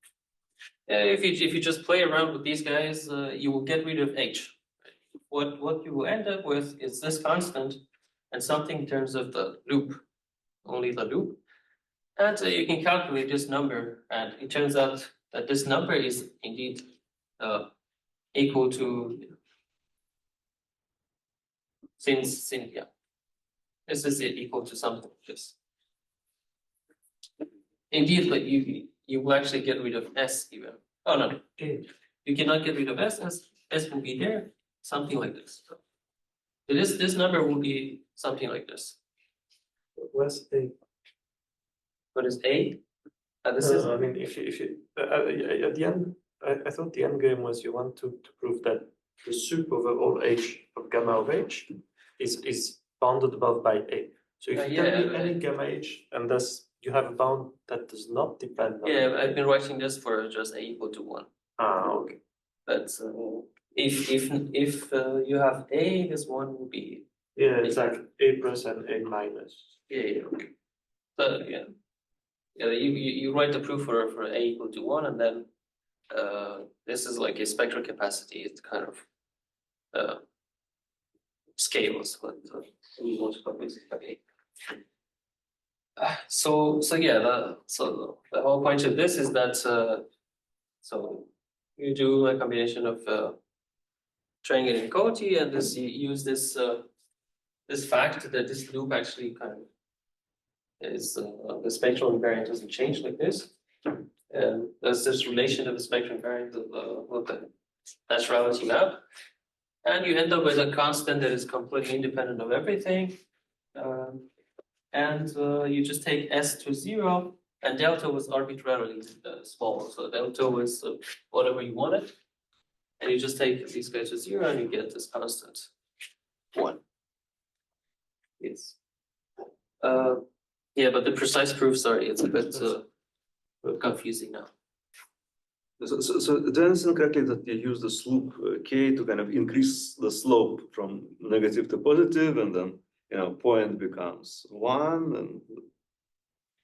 if you just play around with these guys, you will get rid of H. What you will end up with is this constant and something in terms of the loop, only the loop. And you can calculate this number, and it turns out that this number is indeed equal to since yeah, this is equal to something like this. Indeed, like you will actually get rid of S even. Oh no, you cannot get rid of S. S will be there, something like this. So this number will be something like this. Where's A? What is A? This is I mean, if you at the end, I thought the end game was you want to prove that the sup over all H of gamma of H is bounded above by A. So if you tell me any gamma H, and thus you have a bound that does not depend on yeah. I've been writing this for just A equal to 1. okay. But if you have A, this one will be Exactly. A plus and A minus. yeah. Okay. So yeah. You write the proof for A equal to 1, and then this is like a spectral capacity. It kind of scales, but we want to call it okay. So yeah, the whole point of this is that so you do a combination of triangle inequality, and this you use this this fact that this loop actually kind of is the spectral invariant doesn't change like this. And there's this relation of the spectral invariant of the naturality map. And you end up with a constant that is completely independent of everything. And you just take S to 0, and delta was arbitrarily small. So delta was whatever you wanted. And you just take these guys to 0 and you get this constant 1. Yes. Yeah, but the precise proof, sorry, it's a bit confusing now. So do I understand correctly that you use the slope k to kind of increase the slope from negative to positive, and then point becomes 1, and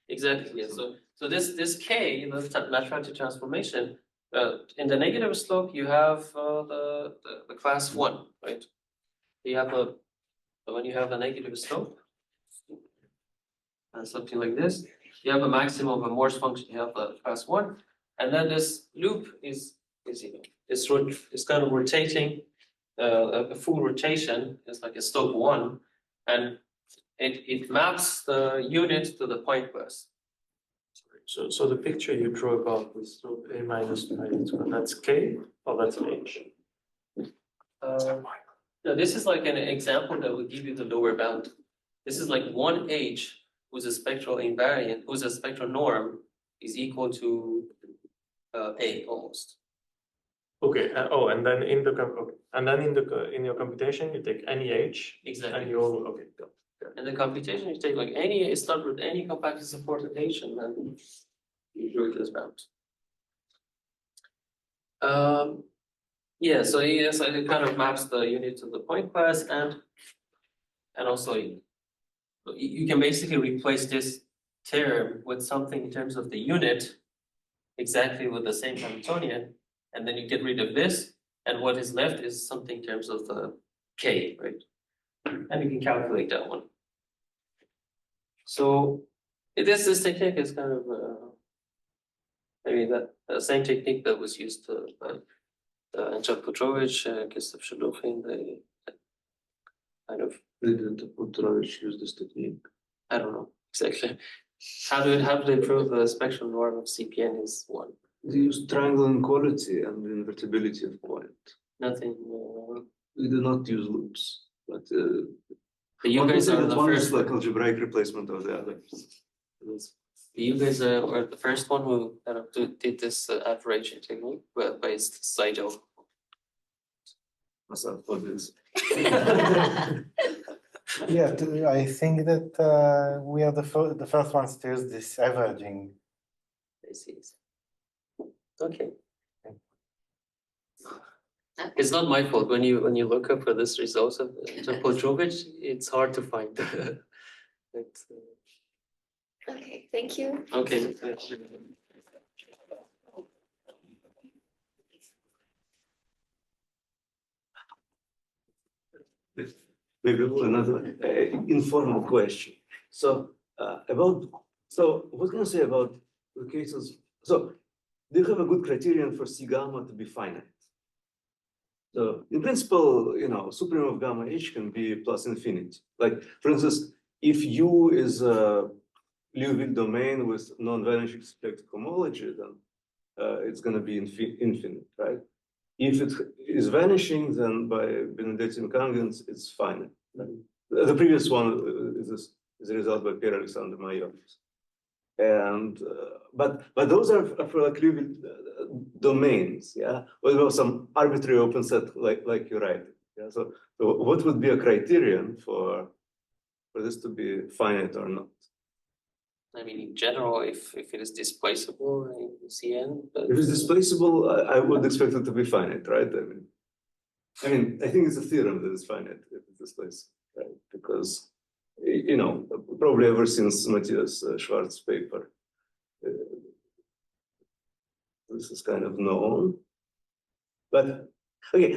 Exactly, yeah. So this k, the mathematical transformation, in the negative slope, you have the class 1, right? You have when you have a negative slope, something like this, you have a maximum of a Morse function, you have the class 1, and then this loop is kind of rotating, a full rotation, it's like a slope 1, and it maps the unit to the point class. So the picture you drew above with slope a minus -2, that's k or that's h? No, this is like an example that will give you the lower bound. This is like 1h whose a spectral invariant, whose a spectral norm is equal to a almost. Okay. And then in the in your computation you take any h Exactly. and you okay. Go. In the computation, you take like any, start with any compactly supported h, and then you draw this bound. Yeah, so yes, it kind of maps the unit to the point class, and also you can basically replace this term with something in terms of the unit, exactly with the same Hamiltonian, and then you get rid of this, and what is left is something in terms of the k, right? And you can calculate that one. So this technique is kind of, I mean, the same technique that was used by Angel Petrovich, Gustav Shalufin, they kind of. didn't Petrovich use this technique? I don't know exactly. How do they prove the spectral norm of CPN is 1? They use triangle inequality and invertibility of point. Nothing. We do not use loops, but You guys are the one first. is like algebraic replacement of the others. You guys are the first one who kind of did this averaging technique, based Saido. Myself for this. Yeah, I think that we are the first ones to use this averaging. I see. Okay. It's not my fault when you look up for this results of Petrovich, it's hard to find. Okay, thank you. Okay. Maybe another informal question. So what can I say about the cases? So do you have a good criterion for C gamma to be finite? So in principle, supremum of gamma h can be plus infinity. Like for instance, if U is a Liouville domain with non-vanishing symplectic homology, then it's going to be infinite, right? If it is vanishing, then by Benedetti incongruence, it's finite. The previous one is a result by Pierre Alexandre Maillot's. And but those are for like Liouville domains, yeah. Well, there was some arbitrary open set like you write. Yeah. So what would be a criterion for this to be finite or not? I mean, in general, if it is displaceable in CN, but If it's displaceable, I would expect it to be finite, right? I mean, I think it's a theorem that is finite if it's displaceable, right? Because probably ever since Matthias Schwarz's paper, this is kind of known. But okay,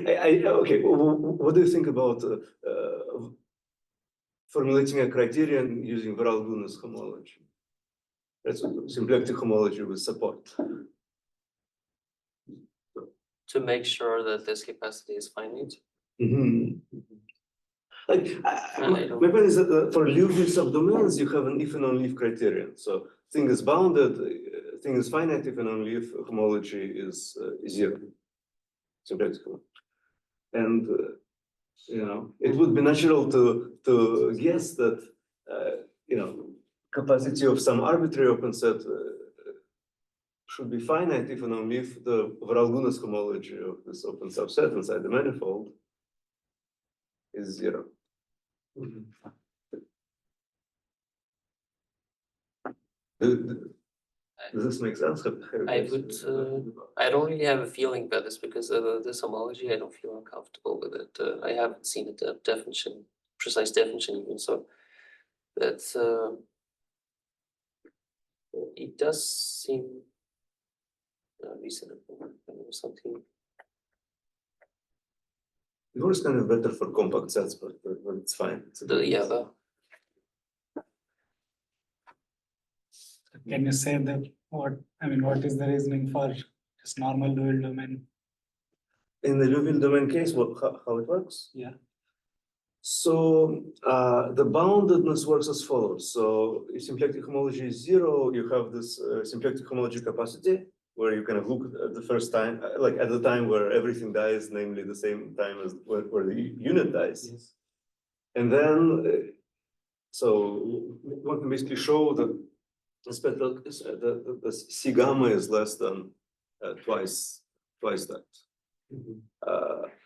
what do you think about formulating a criterion using Varalgunas homology? That's a symplectic homology with support. to make sure that this capacity is finite. Like, my point is that for Liouville subdomains, you have an if and only if criterion. So thing is bounded, thing is finite if and only if homology is zero, symplectic homology. And it would be natural to guess that capacity of some arbitrary open set should be finite if and only if the Vralgunas homology of this open subset inside the manifold is 0. Does this make sense? I don't really have a feeling about this because this homology, I don't feel uncomfortable with it. I haven't seen a definition, precise definition even, so that's, it does seem reasonable, something. It works kind of better for compact sets, but it's fine. Can you say that what is the reasoning for just normal Liouville domain? In the Liouville domain case, how it works? Yeah. So the boundedness works as follows. So if symplectic homology is 0, you have this symplectic homology capacity where you kind of look at the first time, like at the time where everything dies, namely the same time as where the unit dies. Yes. And then, so one can basically show that the spectral, the C gamma is less than twice that.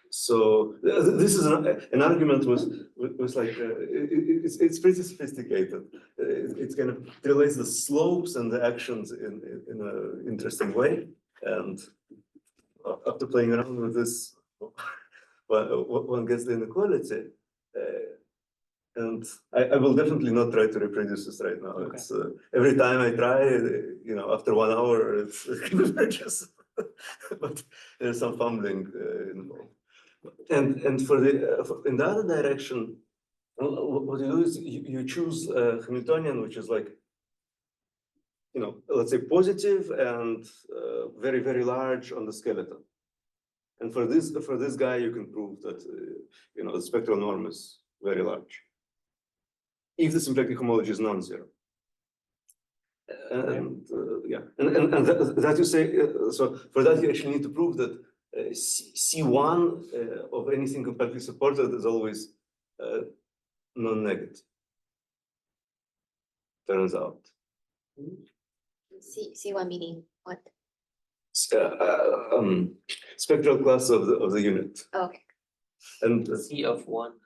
So this is an argument was like it's pretty sophisticated. It kind of relates the slopes and the actions in an interesting way. And after playing around with this, one gets the inequality. And I will definitely not try to reproduce this right now. Okay. It's every time I try, after 1 hour, it's converges. But there's some fumbling involved. And in the other direction, what you do is you choose Hamiltonian, which is like, let's say positive and very, very large on the skeleton. And for this guy, you can prove that the spectral norm is very large if the symplectic homology is non-zero. And that you say, so for that you actually need to prove that C1 of anything compactly supported is always non-negative. Turns out. C1 meaning what? Spectral class of the unit. Oh, okay. And C of 1.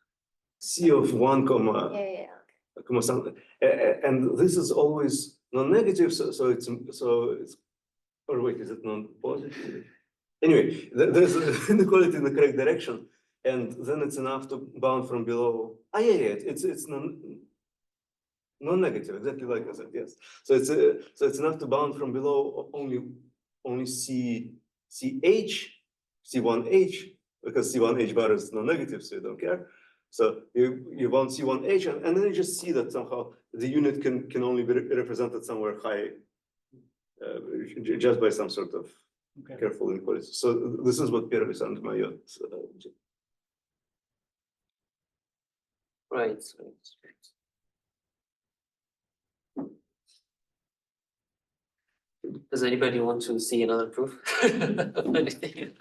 C of 1 comma. Yeah. Comma something. And this is always non-negative, so it's or wait, is it non-positive? Anyway, there's an inequality in the correct direction, and then it's enough to bound from below. It's non-negative, exactly like I said. Yes, so it's enough to bound from below only C1H because C1H bar is non-negative, so you don't care. So you bound C1H, and then you just see that somehow the unit can only be represented somewhere high, just by some sort of careful inequality. So this is what Pierre and Mayotte did. Right. Does anybody want to see another proof of anything?